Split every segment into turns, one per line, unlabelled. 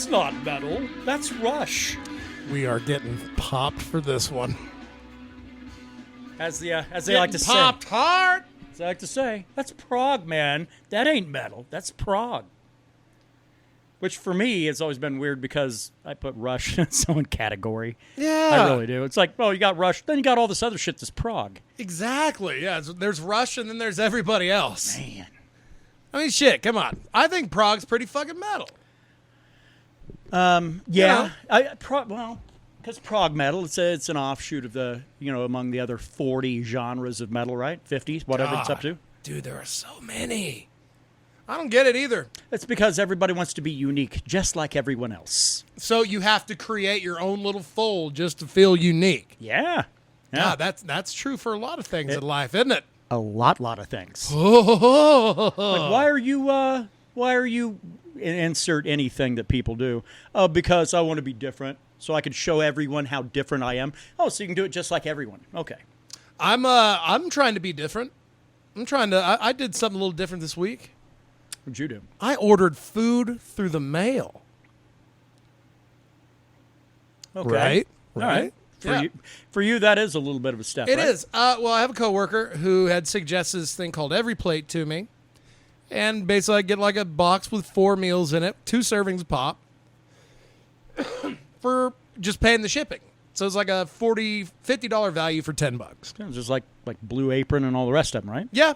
That's not metal. That's Rush.
We are getting popped for this one.
As they like to say.
Popped hard.
As they like to say, that's prog, man. That ain't metal. That's prog. Which for me has always been weird because I put Rush in its own category.
Yeah.
I really do. It's like, oh, you got Rush, then you got all this other shit that's prog.
Exactly. Yeah. There's Rush and then there's everybody else.
Man.
I mean, shit, come on. I think prog's pretty fucking metal.
Yeah. Because prog metal, it's an offshoot of the, among the other 40 genres of metal, right? 50, whatever it's up to.
Dude, there are so many. I don't get it either.
It's because everybody wants to be unique, just like everyone else.
So you have to create your own little fold just to feel unique.
Yeah.
Yeah, that's true for a lot of things in life, isn't it?
A lot of things. Like, why are you insert anything that people do? Oh, because I want to be different, so I can show everyone how different I am. Oh, so you can do it just like everyone. Okay.
I'm trying to be different. I did something a little different this week.
What'd you do?
I ordered food through the mail.
Okay.
Right.
For you, that is a little bit of a step.
It
right?
is. Well, I have a coworker who had suggested this thing called Every Plate to me, and basically I get like a box with 4 meals in it, 2 servings pop, for just paying the shipping. So it's like a $50 value for $10.
It's just like Blue Apron and all the rest of them, right?
Yeah,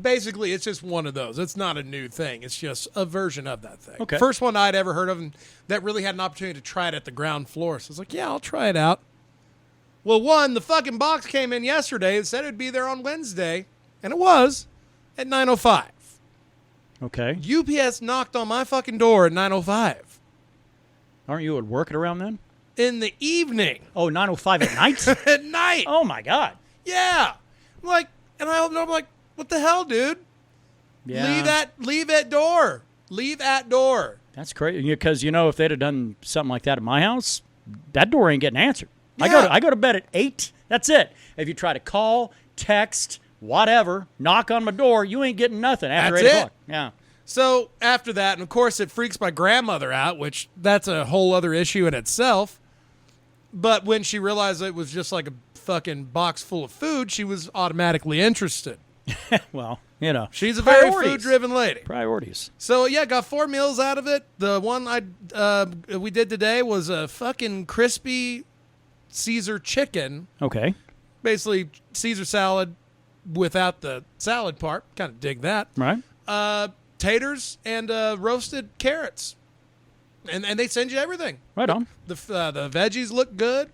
basically it's just one of those. It's not a new thing. It's just a version of that thing.
Okay.
First one I'd ever heard of, and that really had an opportunity to try it at the ground floor. So I was like, yeah, I'll try it out. Well, the fucking box came in yesterday. It said it would be there on Wednesday, and it was at 9:05.
Okay.
UPS knocked on my fucking door at 9:05.
Aren't you at work at around then?
In the evening.
Oh, 9:05 at night?
At night.
Oh, my God.
Yeah. I'm like, what the hell, dude?
Yeah.
Leave at door. Leave at door.
That's crazy. Because, if they'd have done something like that at my house, that door ain't getting answered.
Yeah.
I go to bed at 8. That's it. If you try to call, text, whatever, knock on my door, you ain't getting nothing after 8 o'clock. Yeah.
So after that, and of course it freaks my grandmother out, which that's a whole other issue in itself. But when she realized it was just like a fucking box full of food, she was automatically interested.
Well,
she's a very food-driven lady.
Priorities.
So yeah, got 4 meals out of it. The one we did today was a fucking crispy Caesar chicken.
Okay.
Basically Caesar salad without the salad part. Kind of dig that.
Right.
Taters and roasted carrots. And they send you everything.
Right on.
The veggies look good.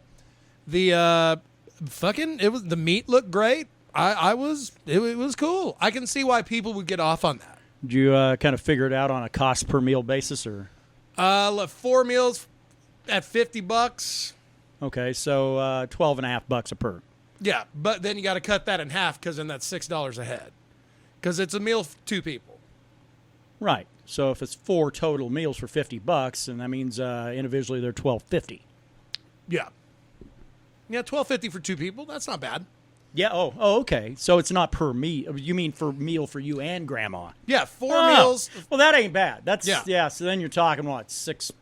The the meat looked great. It was cool. I can see why people would get off on that.
Did you kind of figure it out on a cost per meal basis, or?
4 meals at $50.
Okay, so $12.50 a per.
Yeah, but then you got to cut that in half because then that's $6 a head. Because it's a meal for 2 people.
Right. So if it's 4 total meals for $50, and that means individually they're $12.50.
Yeah. Yeah, $12.50 for 2 people. That's not bad.
Yeah. Oh, okay. So it's not per meal. You mean for meal for you and grandma?
Yeah, 4 meals.
Well, that ain't bad. That's
yeah.
So then you're talking what, 6,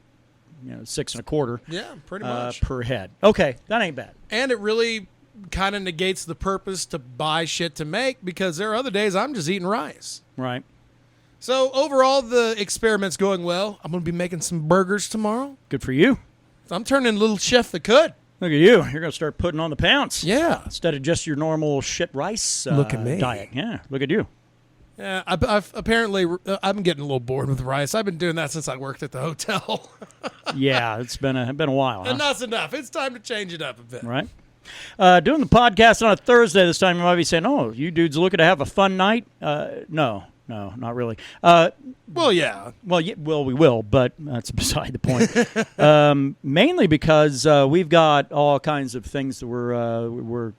6.25.
Yeah, pretty much
per head. Okay, that ain't bad.
And it really kind of negates the purpose to buy shit to make because there are other days I'm just eating rice.
Right.
So overall, the experiment's going well. I'm going to be making some burgers tomorrow.
Good for you.
I'm turning little chef that could.
Look at you. You're going to start putting on the pounds.
Yeah.
Instead of just your normal shit rice
look at me.
Diet. Yeah, look at you.
Yeah, I've apparently I'm getting a little bored with rice. I've been doing that since I worked at the hotel.
Yeah, it's been a while. Huh?
Enough's enough. It's time to change it up a bit.
Right. Doing the podcast on a Thursday this time, you might be saying, "Oh, you dudes looking to have a fun night?" No, not really.
Well, yeah.
Well, we will, but that's beside the point. Mainly because we've got all kinds of things that we're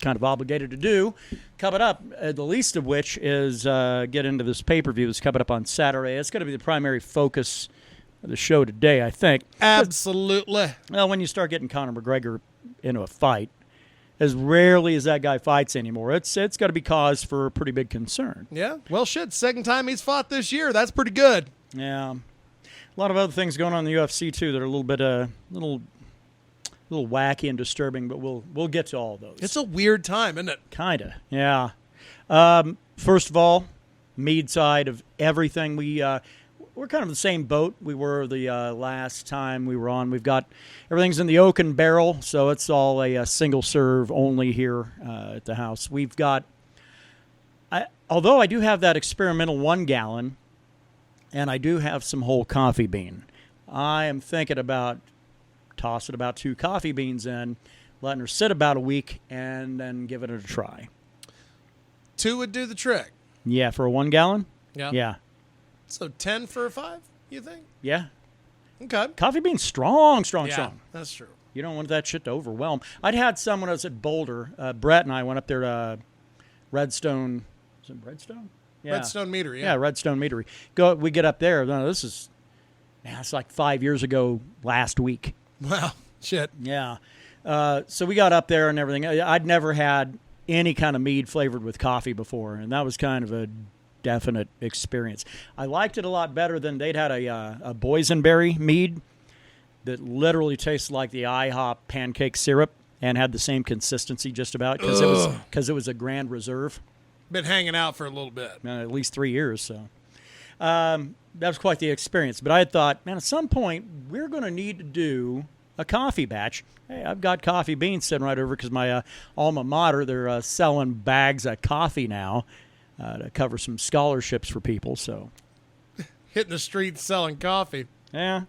kind of obligated to do coming up, the least of which is get into this pay-per-view that's coming up on Saturday. It's going to be the primary focus of the show today, I think.
Absolutely.
Well, when you start getting Conor McGregor into a fight, as rarely as that guy fights anymore, it's got to be cause for a pretty big concern.
Yeah. Well, shit, second time he's fought this year. That's pretty good.
Yeah. A lot of other things going on in the UFC too that are a little bit little wacky and disturbing, but we'll get to all of those.
It's a weird time, isn't it?
Kinda, yeah. First of all, Mead side of everything. We're kind of the same boat we were the last time we were on. We've got everything's in the oaken barrel, so it's all a single serve only here at the house. We've got, although I do have that experimental 1 gallon, and I do have some whole coffee bean. I am thinking about tossing about 2 coffee beans in, letting her sit about a week, and then giving it a try.
2 would do the trick.
Yeah, for a 1 gallon?
Yeah.
Yeah.
So 10 for a 5, you think?
Yeah.
Okay.
Coffee beans strong.
Yeah, that's true.
You don't want that shit to overwhelm. I'd had some when I was at Boulder. Brett and I went up there to Redstone. Is it Redstone? Yeah.
Redstone Meadery.
Yeah, Redstone Meadery. We get up there. No, it's like 5 years ago last week.
Wow. Shit.
Yeah. So we got up there and everything. I'd never had any kind of mead flavored with coffee before, and that was kind of a definite experience. I liked it a lot better than they'd had a boysenberry mead that literally tasted like the IHOP pancake syrup and had the same consistency just about because it was a Grand Reserve.
Been hanging out for a little bit.
At least 3 years, so. That was quite the experience. But I thought, man, at some point, we're going to need to do a coffee batch. Hey, I've got coffee beans sitting right over because my alma mater, they're selling bags of coffee now to cover some scholarships for people. So,
hitting the streets selling coffee.
Yeah.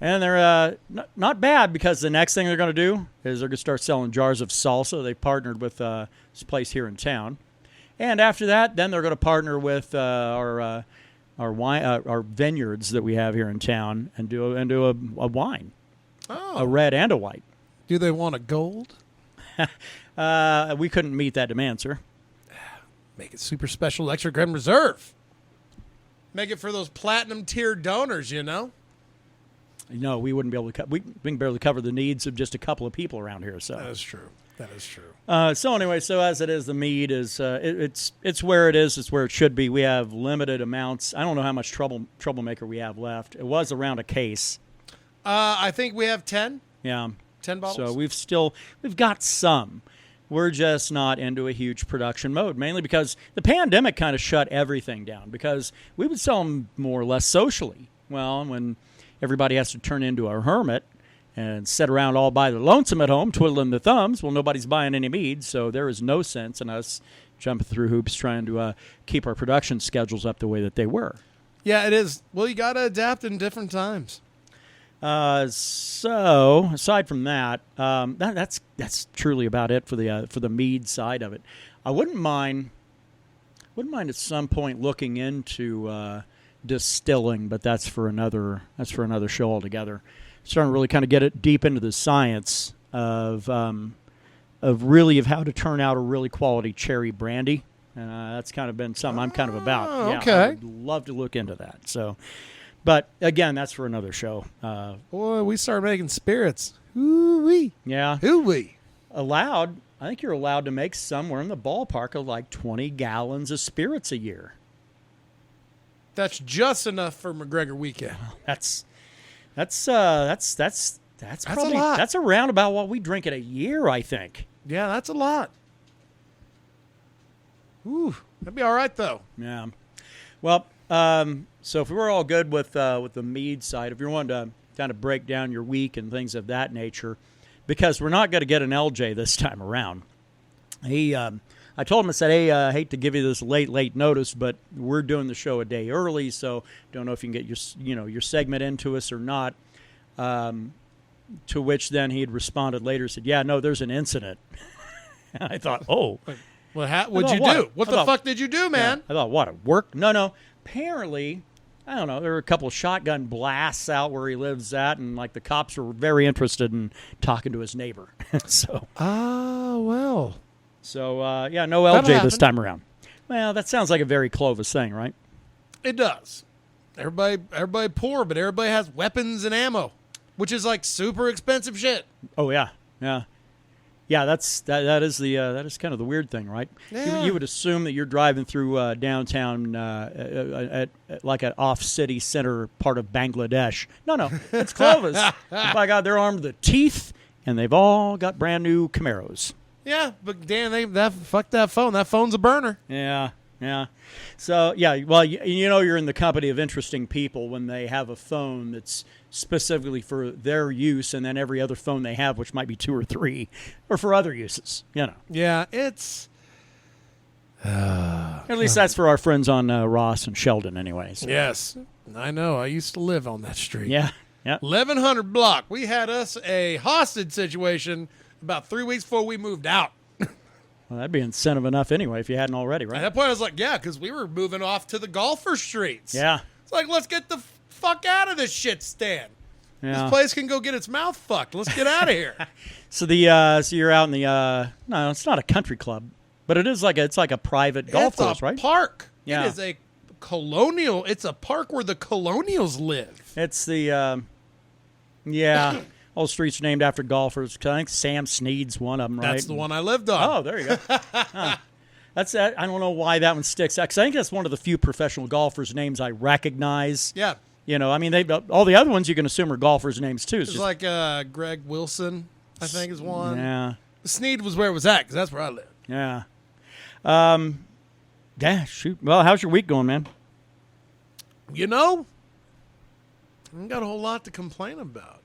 And they're not bad because the next thing they're going to do is they're going to start selling jars of salsa. They partnered with this place here in town. And after that, then they're going to partner with our vineyards that we have here in town and do a wine, a red and a white.
Do they want a gold?
We couldn't meet that demand, sir.
Make it super special, extra Grand Reserve. Make it for those platinum tier donors, you know.
No, we wouldn't be able to. We can barely cover the needs of just a couple of people around here. So
that is true. That is true.
So anyway, so as it is, the mead is it's where it is. It's where it should be. We have limited amounts. I don't know how much troublemaker we have left. It was around a case.
I think we have 10.
Yeah,
10 bottles.
So we've got some. We're just not into a huge production mode, mainly because the pandemic kind of shut everything down. Because we would sell them more or less socially. Well, when everybody has to turn into a hermit and sit around all by their lonesome at home, twiddling their thumbs. Well, nobody's buying any mead, so there is no sense in us jumping through hoops trying to keep our production schedules up the way that they were.
Yeah, it is. Well, you got to adapt in different times.
So aside from that, that's truly about it for the mead side of it. I wouldn't mind at some point looking into distilling, but that's for another show altogether. Starting to really kind of get it deep into the science of how to turn out a really quality cherry brandy. That's kind of been something I'm kind of about. Yeah,
okay.
I would love to look into that. So, but again, that's for another show.
Boy, we started making spirits. Ooh-wee.
Yeah.
Ooh-wee.
I think you're allowed to make somewhere in the ballpark of like 20 gallons of spirits a year.
That's just enough for McGregor weekend.
That's probably
a lot.
That's around about what we drink in a year, I think.
Yeah, that's a lot. Ooh, that'd be all right though.
Yeah. Well, so if we were all good with the mead side, if you wanted to kind of break down your week and things of that nature, because we're not going to get an LJ this time around. I told him, I said, hey, I hate to give you this late notice, but we're doing the show a day early, so don't know if you can get your segment into us or not. To which then he had responded later, said, yeah, no, there's an incident. And I thought, oh.
What'd you do? What the fuck did you do, man?
Yeah, I thought, what, it worked? No. Apparently, I don't know, there were a couple of shotgun blasts out where he lives at, and like the cops were very interested in talking to his neighbor. So.
Ah, well.
So, no LJ this time around. Well, that sounds like a very Clovis thing, right?
It does. Everybody poor, but everybody has weapons and ammo, which is like super expensive shit.
Oh, yeah. Yeah. Yeah, that is kind of the weird thing, right?
Yeah.
You would assume that you're driving through downtown at like an off-city center part of Bangladesh. No, it's Clovis. By God, they're armed to the teeth, and they've all got brand new Camaros.
Yeah, but damn, fuck that phone. That phone's a burner.
Yeah. So, yeah, well, you're in the company of interesting people when they have a phone that's specifically for their use, and then every other phone they have, which might be 2 or 3, or for other uses,
Yeah, it's...
At least that's for our friends on Ross and Sheldon anyways.
Yes, I know. I used to live on that street.
Yeah.
1100 block. We had us a hostage situation about 3 weeks before we moved out.
Well, that'd be incentive enough anyway if you hadn't already, right?
At that point, I was like, yeah, because we were moving off to the golfer streets.
Yeah.
It's like, let's get the fuck out of this shit stand.
Yeah.
This place can go get its mouth fucked. Let's get out of here.
So you're out in the no, it's not a country club, but it's like a private golf course, right?
It's a park.
Yeah.
It is a colonial. It's a park where the colonials live.
It's the all streets are named after golfers. I think Sam Snead's one of them, right?
That's the one I lived on.
Oh, there you go. Huh. I don't know why that one sticks out, because I think that's one of the few professional golfers' names I recognize.
Yeah.
I mean, all the other ones you can assume are golfers' names too.
It's like Greg Wilson, I think, is one.
Yeah.
Snead was where it was at, because that's where I live.
Yeah. Yeah, shoot. Well, how's your week going, man?
I ain't got a whole lot to complain about.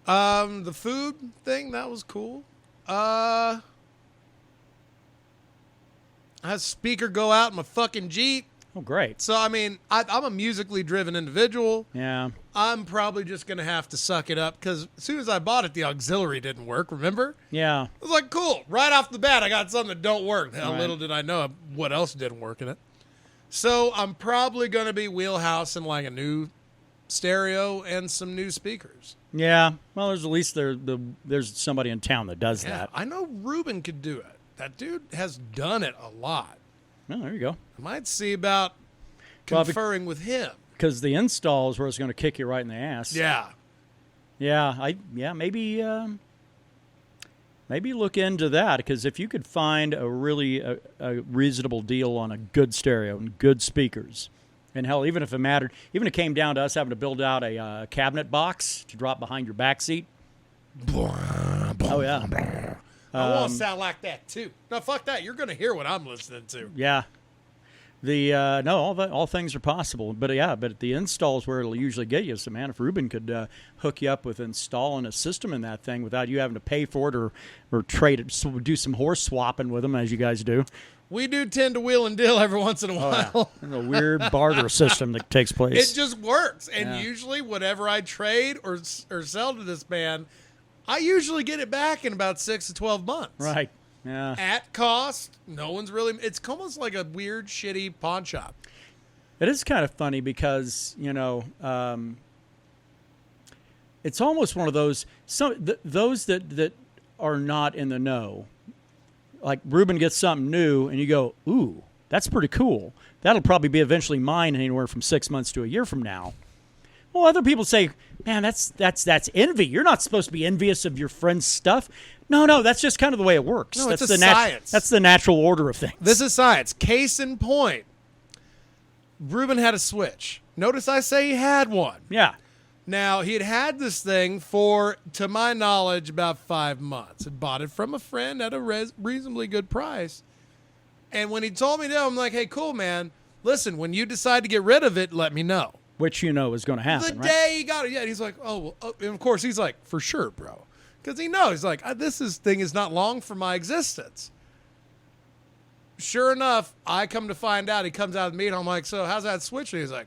The food thing, that was cool. I had a speaker go out in my fucking Jeep.
Oh, great.
So, I mean, I'm a musically driven individual.
Yeah.
I'm probably just going to have to suck it up, because as soon as I bought it, the auxiliary didn't work, remember?
Yeah.
I was like, cool. Right off the bat, I got something that don't work. How
Right.
little did I know what else didn't work in it. So I'm probably going to be wheelhousing like a new stereo and some new speakers.
Yeah. Well, there's at least there's somebody in town that does that.
I know Ruben could do it. That dude has done it a lot.
Oh, there you go.
I might see about
Well,
conferring with him.
Because the install is where it's going to kick you right in the ass.
Yeah.
Yeah. Maybe look into that, because if you could find a really a reasonable deal on a good stereo and good speakers, and hell, even if it came down to us having to build out a cabinet box to drop behind your back seat. Oh yeah.
I want to sound like that too. No, fuck that. You're going to hear what I'm listening to.
Yeah. All things are possible, but the install is where it'll usually get you. So, man, if Ruben could hook you up with installing a system in that thing without you having to pay for it or trade it, so do some horse swapping with them as you guys do.
We do tend to wheel and deal every once in a while.
There's a weird barter system that takes place.
It just works, and usually whatever I trade or sell to this man, I usually get it back in about 6 to 12 months.
Right. Yeah.
At cost. No one's really. It's almost like a weird, shitty pawn shop.
It is kind of funny because, it's almost one of those, those that are not in the know. Like Ruben gets something new and you go, ooh, that's pretty cool. That'll probably be eventually mine anywhere from 6 months to a year from now. Well, other people say, man, that's envy. You're not supposed to be envious of your friend's stuff. No, that's just kind of the way it works.
No,
That's
it's science.
That's the natural order of things.
This is science. Case in point, Ruben had a Switch. Notice I say he had one.
Yeah.
Now, he had this thing for, to my knowledge, about 5 months. Had bought it from a friend at a reasonably good price. And when he told me that, I'm like, hey, cool, man. Listen, when you decide to get rid of it, let me know.
Which is going to happen,
The
right?
day he got it, yeah. He's like, oh, well, and of course, he's like, for sure, bro. Because he knows, like, this thing is not long for my existence. Sure enough, I come to find out, he comes out of the meeting, I'm like, so how's that Switch? And he's like,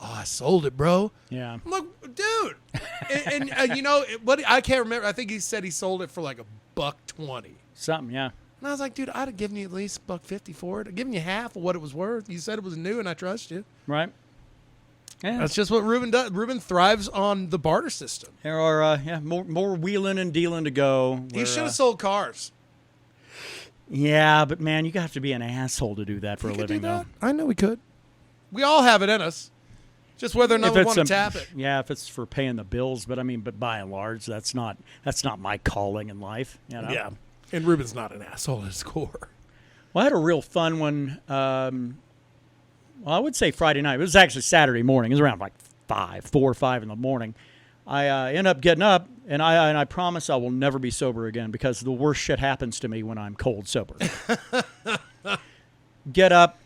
oh, I sold it, bro.
Yeah.
I'm like, dude. and I can't remember. I think he said he sold it for like $120.
Something, yeah.
And I was like, dude, I'd have given you at least $150 for it. I'd given you half of what it was worth. You said it was new, and I trust you.
Right. Yeah.
That's just what Ruben does. Ruben thrives on the barter system.
There are more wheeling and dealing to go.
He should have sold cars.
Yeah, but man, you have to be an asshole to do that for a living, though.
I know we could. We all have it in us. Just whether or not
If
we
it's
want to tap it.
Yeah, if it's for paying the bills, but by and large, that's not my calling in life. You know?
Yeah. And Ruben's not an asshole at his core.
Well, I had a real fun one. I would say Friday night. It was actually Saturday morning. It was around like 4 or 5 in the morning. I end up getting up, and I promise I will never be sober again because the worst shit happens to me when I'm cold sober. Get up.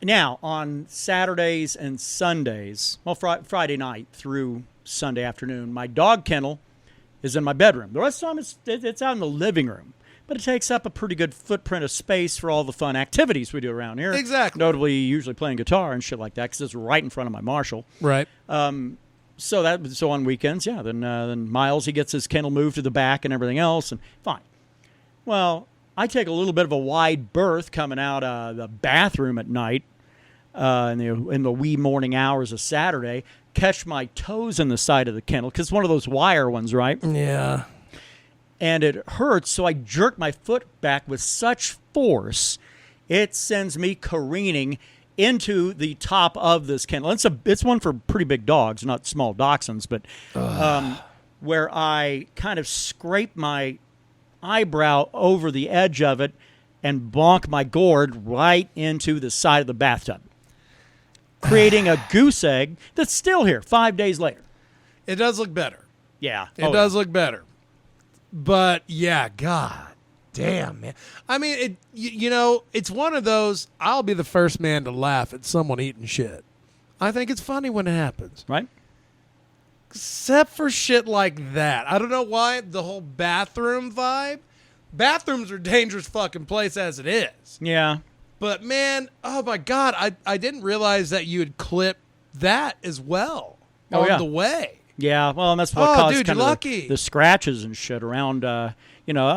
Now, on Saturdays and Sundays, well, Friday night through Sunday afternoon, my dog kennel is in my bedroom. The rest of the time, it's out in the living room. But it takes up a pretty good footprint of space for all the fun activities we do around here.
Exactly.
Notably, usually playing guitar and shit like that because it's right in front of my Marshall.
Right.
So on weekends, yeah. Then Miles, he gets his kennel moved to the back and everything else, and fine. Well, I take a little bit of a wide berth coming out of the bathroom at night in the wee morning hours of Saturday, catch my toes in the side of the kennel because it's one of those wire ones, right?
Yeah.
And it hurts, so I jerk my foot back with such force, it sends me careening into the top of this kennel. It's one for pretty big dogs, not small dachshunds, but where I kind of scrape my eyebrow over the edge of it and bonk my gourd right into the side of the bathtub, creating a goose egg that's still here 5 days later.
It does look better.
Yeah.
It does look better. But, yeah, God damn, man. I mean, it's one of those, I'll be the first man to laugh at someone eating shit. I think it's funny when it happens.
Right?
Except for shit like that. I don't know why, the whole bathroom vibe. Bathrooms are a dangerous fucking place as it is.
Yeah.
But, man, oh, my God, I didn't realize that you had clipped that as well on the way.
Yeah, well, and that's what caused
dude,
kind
you're
of
lucky.
the scratches and shit around. I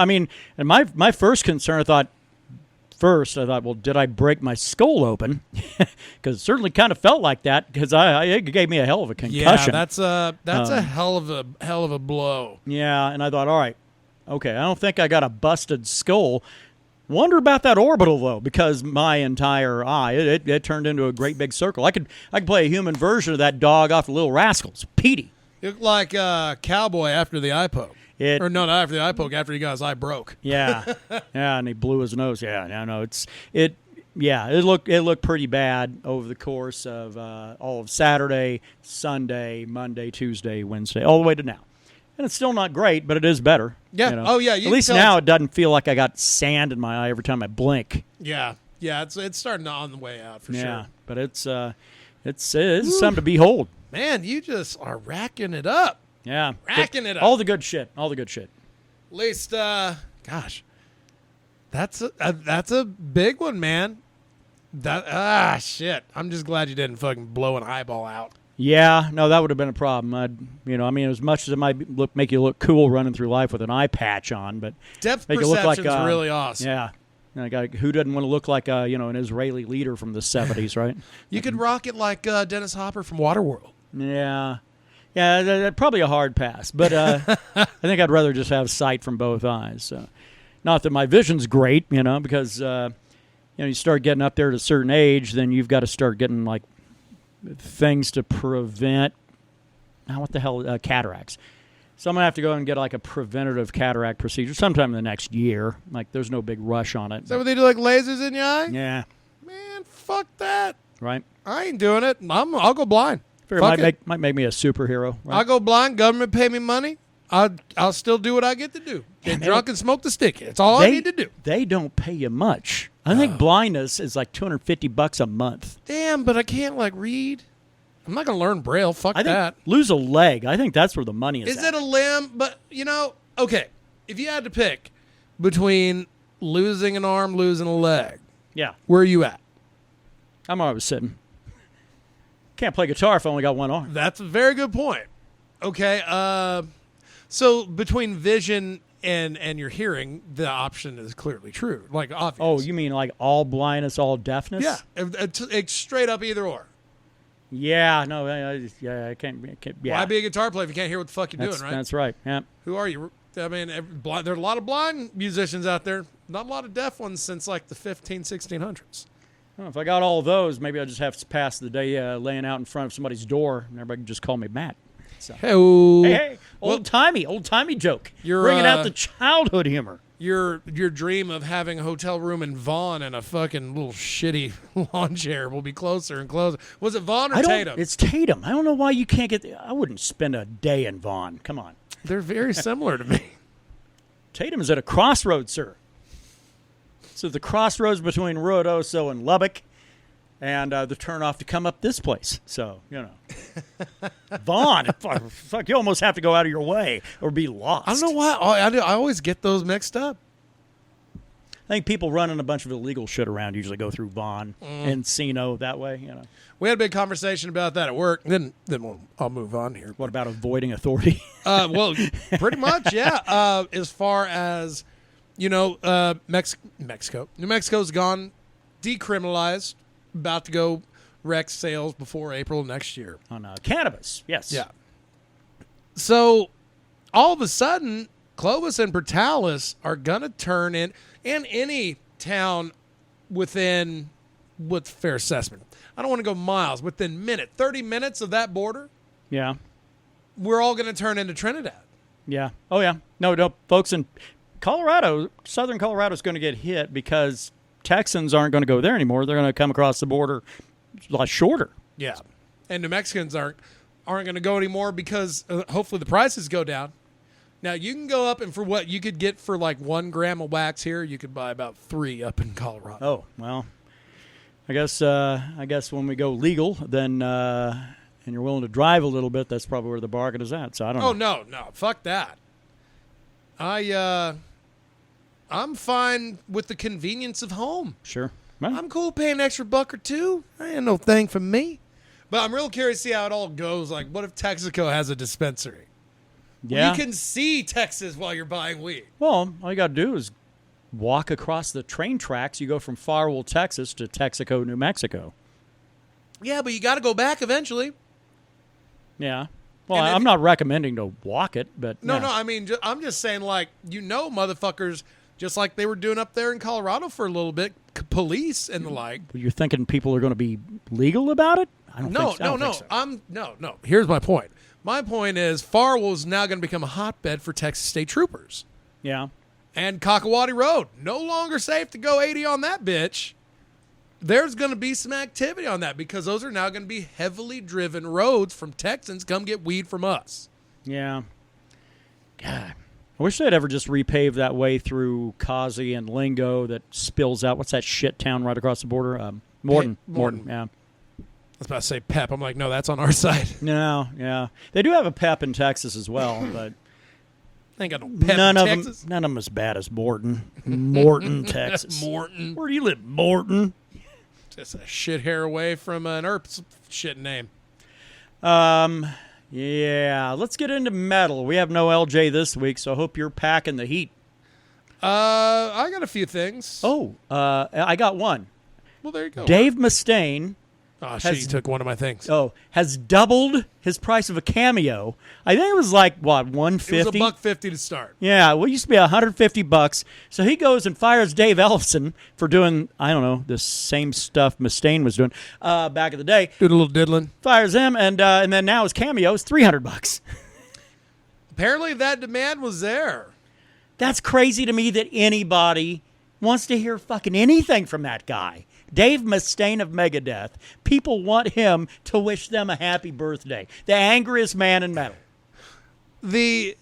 mean, and my first concern, I thought, well, did I break my skull open? Because it certainly kind of felt like that. Because it gave me a hell of a concussion.
Yeah, that's a hell of a blow.
Yeah, and I thought, all right, okay, I don't think I got a busted skull. Wonder about that orbital though, because my entire eye it turned into a great big circle. I could play a human version of that dog off the Little Rascals, Petey.
You look like a cowboy after the eye poke. Or not after the eye poke, after he got his eye broke.
Yeah. Yeah, and he blew his nose. Yeah, no, it looked pretty bad over the course of all of Saturday, Sunday, Monday, Tuesday, Wednesday, all the way to now. And it's still not great, but it is better.
Yeah.
You know?
Oh, yeah.
At least now it doesn't feel like I got sand in my eye every time I blink.
Yeah. Yeah, it's starting on the way out for sure.
Yeah, but it's something to behold.
Man, you just are racking it up.
Yeah.
Racking it up.
All the good shit.
At least, gosh, that's a big one, man. Shit. I'm just glad you didn't fucking blow an eyeball out.
Yeah, no, that would have been a problem. As much as it might make you look cool running through life with an eye patch on, but
depth
make you look
perception's
like,
really awesome.
Yeah. Who doesn't want to look like an Israeli leader from the 70s, right?
You could rock it like Dennis Hopper from Waterworld.
Yeah. Yeah, probably a hard pass. But I think I'd rather just have sight from both eyes. Not that my vision's great, because you start getting up there at a certain age, then you've got to start getting, like, things to prevent, cataracts. So I'm going to have to go and get, like, a preventative cataract procedure sometime in the next year. Like, there's no big rush on it.
Is that what they do, like lasers in your eye?
Yeah.
Man, fuck that.
Right?
I ain't doing it. I'll go blind.
Might make me a superhero. Right?
I'll go blind. Government pay me money. I'll still do what I get to do. Get drunk and smoke the sticky. That's all I need to do.
They don't pay you much. I think blindness is like $250 a month.
Damn, but I can't read. I'm not gonna learn Braille. Fuck that.
Lose a leg. I think that's where the money is.
Is it a limb? But okay. If you had to pick between losing an arm, losing a leg,
yeah,
where are you at?
I'm always sitting. Can't play guitar if I only got one arm.
That's a very good point. Okay. So between vision and your hearing, the option is clearly true. Like obvious.
Oh, you mean like all blindness, all deafness?
Yeah. It's straight up either or.
Yeah. No. I can't. Yeah.
Why be a guitar player if you can't hear what the fuck you're doing? Right.
That's right. Yeah.
Who are you? I mean, there are a lot of blind musicians out there. Not a lot of deaf ones since like the 1600s.
Well, if I got all of those, maybe I'll just have to pass the day laying out in front of somebody's door, and everybody can just call me Matt. So. Hey, old-timey joke.
You're
bringing out the childhood humor.
Your dream of having a hotel room in Vaughn and a fucking little shitty lawn chair will be closer and closer. Was it Vaughn or Tatum?
It's Tatum. I don't know why you can't get I wouldn't spend a day in Vaughn. Come on.
They're very similar to me.
Tatum is at a crossroads, sir. So the crossroads between Ruidoso and Lubbock, and the turnoff to come up this place. So, Vaughn, fuck, you almost have to go out of your way or be lost.
I don't know why. I always get those mixed up.
I think people running a bunch of illegal shit around usually go through Vaughn, Encino, that way.
We had a big conversation about that at work. Then I'll move on here.
What about avoiding authority?
Well, pretty much, yeah. As far as, Mexico. New Mexico's gone decriminalized. About to go rec sales before April next year.
On cannabis, yes.
Yeah. So, all of a sudden, Clovis and Portales are going to turn in any town within, what's fair assessment? I don't want to go miles, within 30 minutes of that border.
Yeah.
We're all going to turn into Trinidad.
Yeah. Oh, yeah. No, folks in Colorado, southern Colorado is going to get hit because Texans aren't going to go there anymore. They're going to come across the border a lot shorter.
Yeah. And New Mexicans aren't going to go anymore because hopefully the prices go down. Now, you can go up, and for what you could get for like 1 gram of wax here, you could buy about 3 up in Colorado.
Oh, well, I guess when we go legal, then and you're willing to drive a little bit, that's probably where the bargain is at. So I don't know.
Oh, no. Fuck that. I'm fine with the convenience of home.
Sure.
Well, I'm cool paying an extra $1 or $2. Ain't no thing for me. But I'm real curious to see how it all goes. Like, what if Texaco has a dispensary?
Yeah.
You can see Texas while you're buying weed.
Well, all you got to do is walk across the train tracks. You go from Farwell, Texas to Texaco, New Mexico.
Yeah, but you got to go back eventually.
Yeah. Well, I'm not recommending to walk it, but...
No, I mean, I'm just saying, like, motherfuckers... Just like they were doing up there in Colorado for a little bit, police and the like.
You're thinking people are going to be legal about it? I don't think so.
No. Here's my point. My point is Farwell is now going to become a hotbed for Texas State Troopers.
Yeah.
And Cockawatty Road, no longer safe to go 80 on that bitch. There's going to be some activity on that because those are now going to be heavily driven roads from Texans. Come get weed from us.
Yeah. God. I wish they'd ever just repave that way through Causey and Lingo that spills out. What's that shit town right across the border? Morton. Yeah.
I was about to say Pep. I'm like, no, that's on our side.
No, yeah. They do have a Pep in Texas as well, but
they ain't got no Pep in Texas.
None of them as bad as Morton. Morton, Texas.
Morton.
Where do you live, Morton?
Just a shit hair away from an Earps shit name.
Yeah, let's get into metal. We have no LJ this week, so I hope you're packing the heat.
I got a few things.
Oh, I got one.
Well, there you go.
Dave Mustaine.
Oh, shit, you took one of my things.
Oh, has doubled his price of a cameo. I think it was like, what, $150?
It was $150 to start.
Yeah, well, it used to be $150. So he goes and fires Dave Ellefson for doing, I don't know, the same stuff Mustaine was doing back in the day.
Doing a little diddling.
Fires him, and then now his cameo is $300.
Apparently that demand was there.
That's crazy to me that anybody wants to hear fucking anything from that guy. Dave Mustaine of Megadeth. People want him to wish them a happy birthday. The angriest man in metal.
The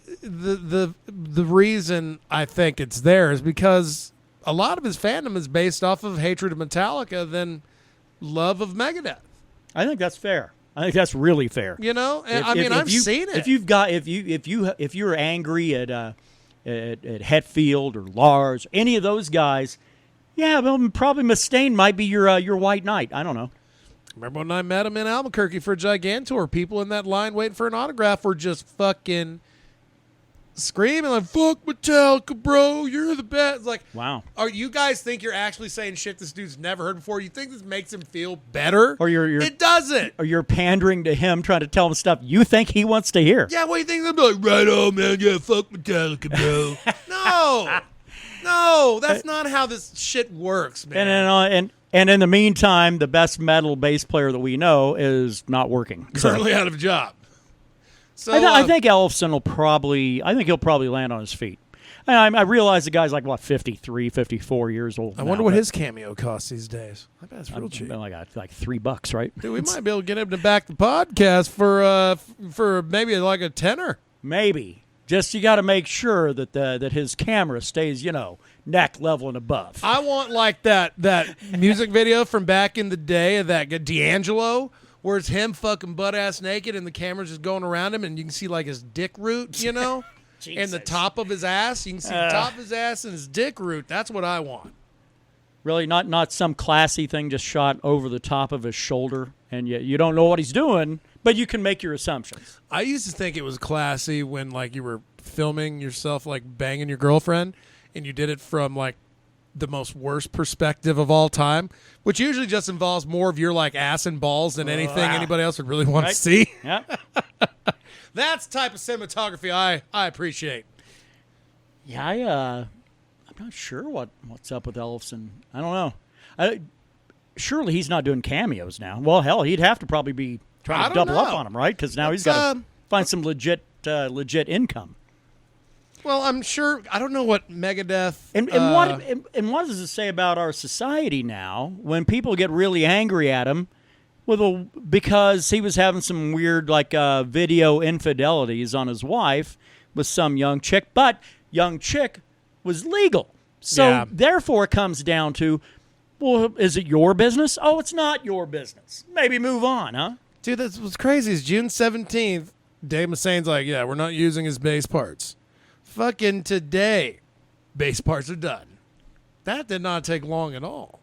reason I think it's there is because a lot of his fandom is based off of hatred of Metallica than love of Megadeth.
I think that's fair. I think that's really fair.
You know, I've seen it.
If you're angry at Hetfield or Lars, any of those guys. Yeah, well, probably Mustaine might be your white knight. I don't know.
Remember when I met him in Albuquerque for Gigantor? People in that line waiting for an autograph were just fucking screaming like, "Fuck Metallica, bro! You're the best!" Like,
wow.
Are you guys think you're actually saying shit this dude's never heard before? You think this makes him feel better?
Or
it doesn't.
Or you're pandering to him, trying to tell him stuff you think he wants to hear.
Yeah, what do you think? They'll be like, "Right on, man. Yeah, fuck Metallica, bro." No, that's not how this shit works, man.
And in the meantime, the best metal bass player that we know is not working.
Currently out of a job. So
I think Ellefson will probably. I think he'll probably land on his feet. I realize the guy's like, what, 53, 54 years old.
I wonder what his cameo costs these days. I bet it's real cheap.
Like $3, right?
Dude, we might be able to get him to back the podcast for maybe like a tenner.
Maybe. Just you got to make sure that that his camera stays, neck level and above.
I want like that music video from back in the day of that D'Angelo, where it's him fucking butt ass naked and the camera's just going around him and you can see like his dick root, and the top of his ass. You can see the top of his ass and his dick root. That's what I want.
Really, not some classy thing just shot over the top of his shoulder, and you don't know what he's doing, but you can make your assumptions.
I used to think it was classy when like you were filming yourself like banging your girlfriend, and you did it from like the most worst perspective of all time, which usually just involves more of your like ass and balls than anything anybody else would really want to see.
Yeah.
That's the type of cinematography I appreciate.
Yeah, I'm not sure what's up with Ellefson. I don't know. Surely he's not doing cameos now. Well, hell, he'd have to probably be trying to double up on him, right? Because now he's got to find some legit income.
Well, I'm sure. I don't know what Megadeth
and what does it say about our society now when people get really angry at him because he was having some weird video infidelities on his wife with some young chick, but young chick was legal. So therefore it comes down to, well, is it your business? Oh, it's not your business. Maybe move on, huh?
Dude, that's what's crazy is June 17th, Dave Mustaine's like, yeah, we're not using his bass parts. Fucking today, bass parts are done. That did not take long at all.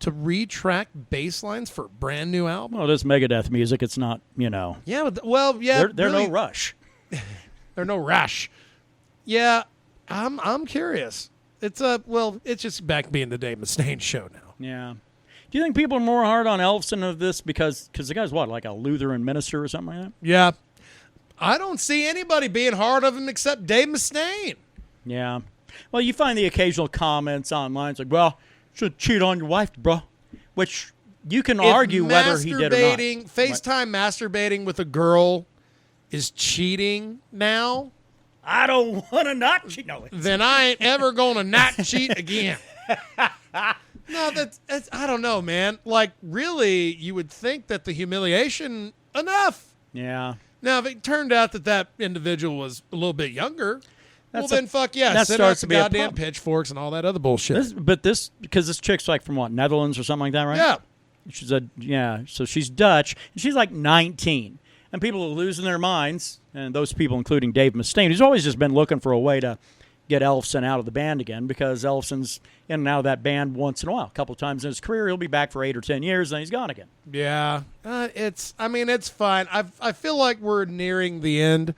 To retrack bass lines for a brand new album?
Well, this Megadeth music, it's not,
Yeah, but,
They're
really,
no rush.
They're no rush. Yeah, I'm curious. It's just back being the Dave Mustaine show now.
Yeah. Do you think people are more hard on Ellefson of this because the guy's what, like a Lutheran minister or something like that?
Yeah. I don't see anybody being hard of him except Dave Mustaine.
Yeah. Well, you find the occasional comments online. It's like, well, should cheat on your wife, bro. Which you can argue whether he did or not.
FaceTime masturbating with a girl is cheating now.
I don't want to not cheat. No,
then I ain't ever going to not cheat again. No, that's I don't know, man. Like, really, you would think that the humiliation, enough.
Yeah.
Now, if it turned out that individual was a little bit younger, then fuck yeah.
That
send out some goddamn pitchforks and all that other bullshit.
Because this chick's like from what, Netherlands or something like that, right?
Yeah.
So she's Dutch, and she's like 19. And people are losing their minds, and those people including Dave Mustaine, who's always just been looking for a way to get Ellefson out of the band again because Ellefson's in and out of that band once in a while. A couple of times in his career, he'll be back for 8 or 10 years, then he's gone again.
Yeah. It's fine. I feel like we're nearing the end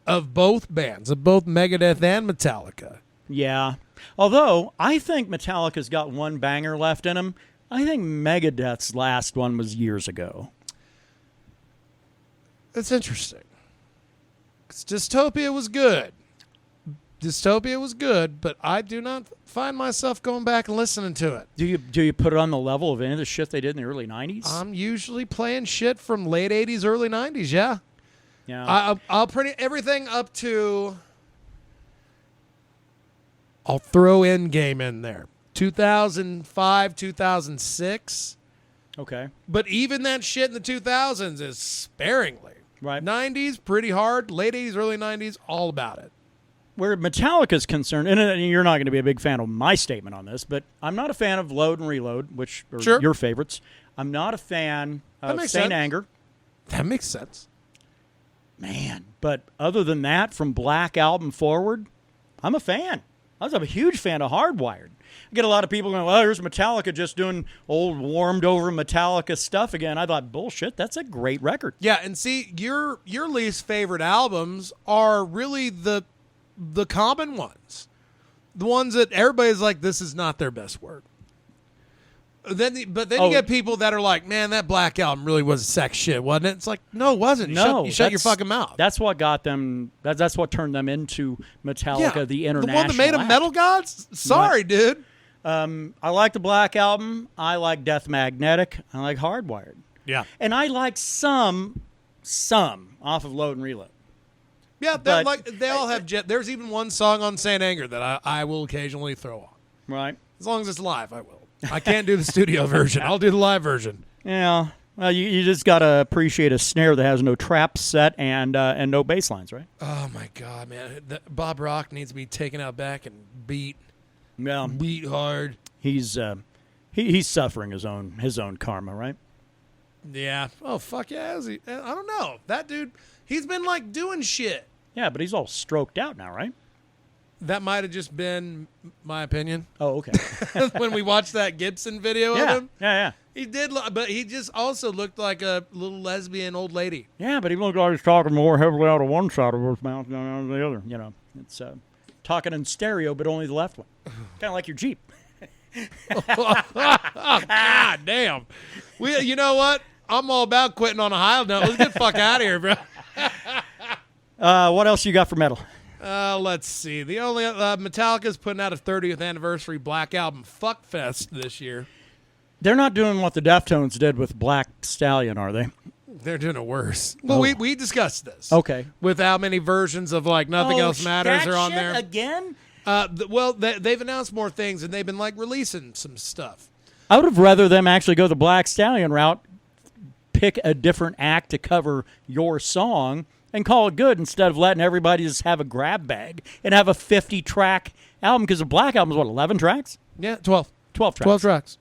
of both bands, of both Megadeth and Metallica.
Yeah. Although, I think Metallica's got one banger left in him. I think Megadeth's last one was years ago.
That's interesting. 'Cause Dystopia was good. But I do not find myself going back and listening to it.
Do you put it on the level of any of the shit they did in the early 90s?
I'm usually playing shit from late 80s, early 90s, yeah.
Yeah.
I'll pretty everything up to. I'll throw Endgame in there. 2005, 2006.
Okay.
But even that shit in the 2000s is sparingly.
Right.
90s, pretty hard. Late 80s, early 90s, all about it.
Where Metallica's concerned, and you're not going to be a big fan of my statement on this, but I'm not a fan of Load and Reload, which are your favorites. I'm not a fan of Saint Anger.
That makes sense.
Man, but other than that, from Black Album forward, I'm a fan. I was a huge fan of Hardwired. I get a lot of people going, well, here's Metallica just doing old warmed-over Metallica stuff again. I thought, bullshit, that's a great record.
Yeah, and see, your least favorite albums are really the common ones. The ones that everybody's like, this is not their best work. But then you get people that are like, man, that Black Album really was sex shit, wasn't it? It's like, no, it wasn't. You shut your fucking mouth.
That's what got them. That's what turned them into Metallica, the international.
The one that made them metal gods. Sorry, dude.
I like the Black Album. I like Death Magnetic. I like Hardwired.
Yeah.
And I like some off of Load and Reload.
Yeah,
But-
they all have there's even one song on Saint Anger that I will occasionally throw on.
Right.
As long as it's live, I will. I can't do the studio version. I'll do the live version.
Yeah. Well, you just got to appreciate a snare that has no trap set and no bass lines, right?
Oh, my God, man. Bob Rock needs to be taken out back and beat hard.
He's suffering his own karma, right?
Yeah. Oh, fuck yeah. I don't know. That dude, he's been, like, doing shit.
Yeah, but he's all stroked out now, right?
That might have just been my opinion.
Oh, okay.
When we watched that Gibson video of him.
Yeah.
He did, but he just also looked like a little lesbian old lady.
Yeah, but he looked like he's talking more heavily out of one side of his mouth than out of the other. You know, it's talking in stereo, but only the left one. Kind of like your Jeep.
God damn. You know what? I'm all about quitting on a high note. Let's get the fuck out of here, bro.
What else you got for metal?
Let's see. The only Metallica's putting out a 30th anniversary Black Album Fuckfest this year.
They're not doing what the Deftones did with Black Stallion, are they?
They've doing it worse. Well, we discussed this.
Okay.
With how many versions of like Nothing Else Matters are on there
again.
They've announced more things and they've been like releasing some stuff.
I would have rather them actually go the Black Stallion route, pick a different act to cover your song, and call it good instead of letting everybody just have a grab bag and have a 50-track album, because the Black Album is, what, 11 tracks?
Yeah, 12.
12 tracks.
12 tracks.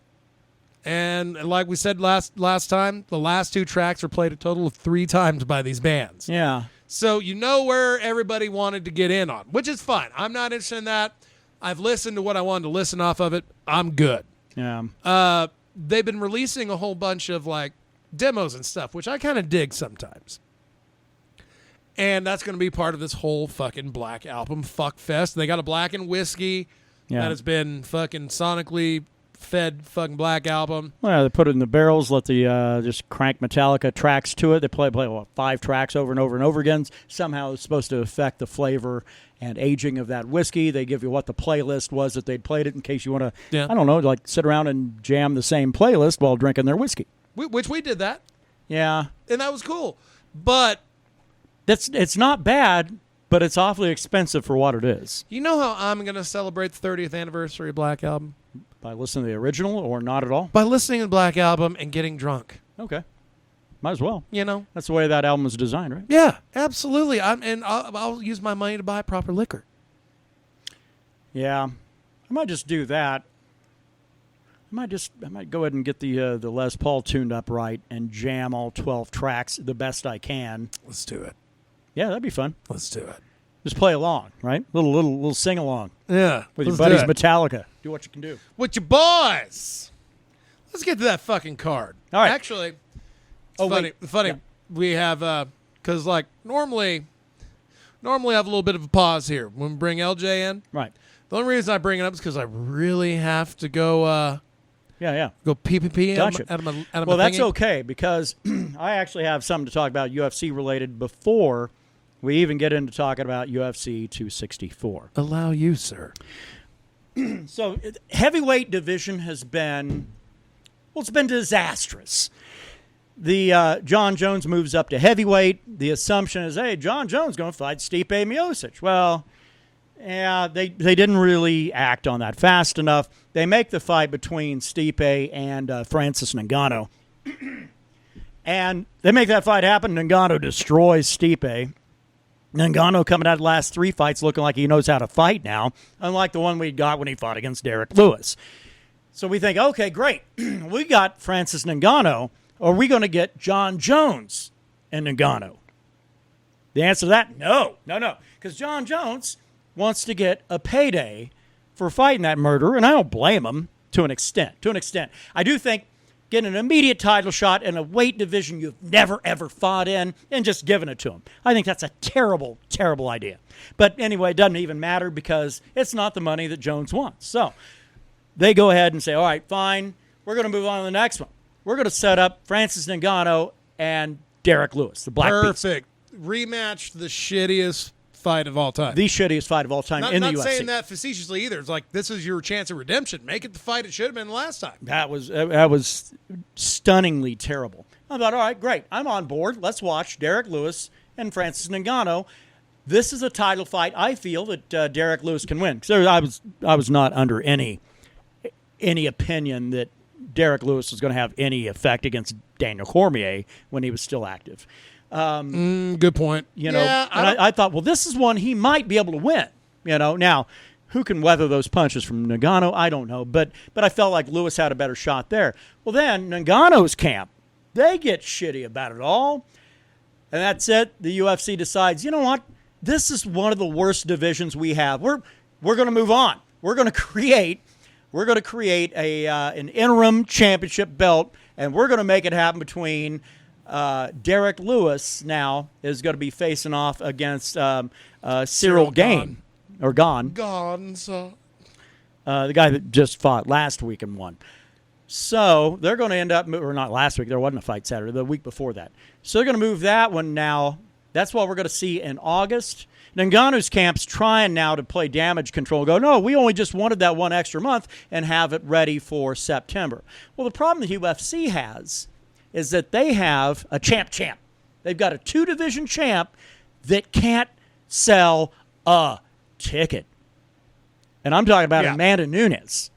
And like we said last time, the last 2 tracks were played a total of 3 times by these bands.
Yeah.
So you know where everybody wanted to get in on, which is fine. I'm not interested in that. I've listened to what I wanted to listen off of it. I'm good.
Yeah.
They've been releasing a whole bunch of like demos and stuff, which I kind of dig sometimes. And that's going to be part of this whole fucking Black Album fuck fest. They got a Black and Whiskey that has been fucking sonically fed fucking Black Album.
Well, they put it in the barrels, let the just crank Metallica tracks to it. They play what, 5 tracks over and over and over again. Somehow it's supposed to affect the flavor and aging of that whiskey. They give you what the playlist was that they'd played it in case you want to, I don't know, like sit around and jam the same playlist while drinking their whiskey.
Which we did that.
Yeah.
And that was cool. But
it's not bad, but it's awfully expensive for what it is.
You know how I'm going to celebrate the 30th anniversary of Black Album?
By listening to the original or not at all?
By listening to the Black Album and getting drunk.
Okay. Might as well.
You know?
That's the way that album was designed, right?
Yeah, absolutely. I'll use my money to buy proper liquor.
Yeah. I might just do that. I might go ahead and get the Les Paul tuned up right and jam all 12 tracks the best I can.
Let's do it.
Yeah, that'd be fun.
Let's do it.
Just play along, right? Little sing along.
Yeah.
With your buddies Metallica. Do what you can do.
With your boys. Let's get to that fucking card.
All right.
Actually, it's funny. Yeah. We have because like normally I have a little bit of a pause here when we bring LJ in.
Right.
The only reason I bring it up is because I really have to go. Go pee.
Gotcha.
Out of my
well, that's
thingy.
okay, because I actually have something to talk about UFC related before we even get into talking about UFC 264.
Allow you, sir.
So, heavyweight division has been, it's been disastrous. The John Jones moves up to heavyweight. The assumption is, hey, John Jones going to fight Stipe Miocic. Well, yeah, they didn't really act on that fast enough. They make the fight between Stipe and Francis Ngannou. And they make that fight happen. Ngannou destroys Stipe. Ngannou coming out of the last 3 fights looking like he knows how to fight now, unlike the one we got when he fought against Derek Lewis. So we think, okay, great. We got Francis Ngannou. Are we going to get John Jones and Ngannou? The answer to that, no. Because John Jones wants to get a payday for fighting that murderer, and I don't blame him to an extent. I do think getting an immediate title shot in a weight division you've never, ever fought in and just giving it to him, I think that's a terrible, terrible idea. But anyway, it doesn't even matter because it's not the money that Jones wants. So they go ahead and say, all right, fine, we're going to move on to the next one. We're going to set up Francis Ngannou and Derek Lewis, the Black Beast.
Perfect. Rematch the shittiest fight of all time.
The shittiest fight of all time in the UFC.
Not saying that facetiously either. It's like, this is your chance of redemption. Make it the fight it should have been the last time.
That was stunningly terrible. I thought, all right, great. I'm on board. Let's watch Derek Lewis and Francis Ngannou. This is a title fight I feel that Derek Lewis can win. So I was not under any opinion that Derek Lewis was going to have any effect against Daniel Cormier when he was still active.
Good point.
I thought, well, this is one he might be able to win. Now, who can weather those punches from Ngannou? I don't know, but I felt like Lewis had a better shot there. Well, then Ngannou's camp, they get shitty about it all, and that's it. The UFC decides, you know what? This is one of the worst divisions we have. We're going to move on. We're going to create an interim championship belt, and we're going to make it happen between Derek Lewis. Now is going to be facing off against Cyril Gane or Gone.
Gone, so.
The guy that just fought last week and won. So they're going to end up, or not last week, there wasn't a fight Saturday, the week before that. So they're going to move that one now. That's what we're going to see in August. Ngannou's camp's trying now to play damage control. Go, no, we only just wanted that one extra month and have it ready for September. Well, the problem the UFC has is that they have a champ. They've got a 2-division champ that can't sell a ticket. And I'm talking about Amanda Nunes.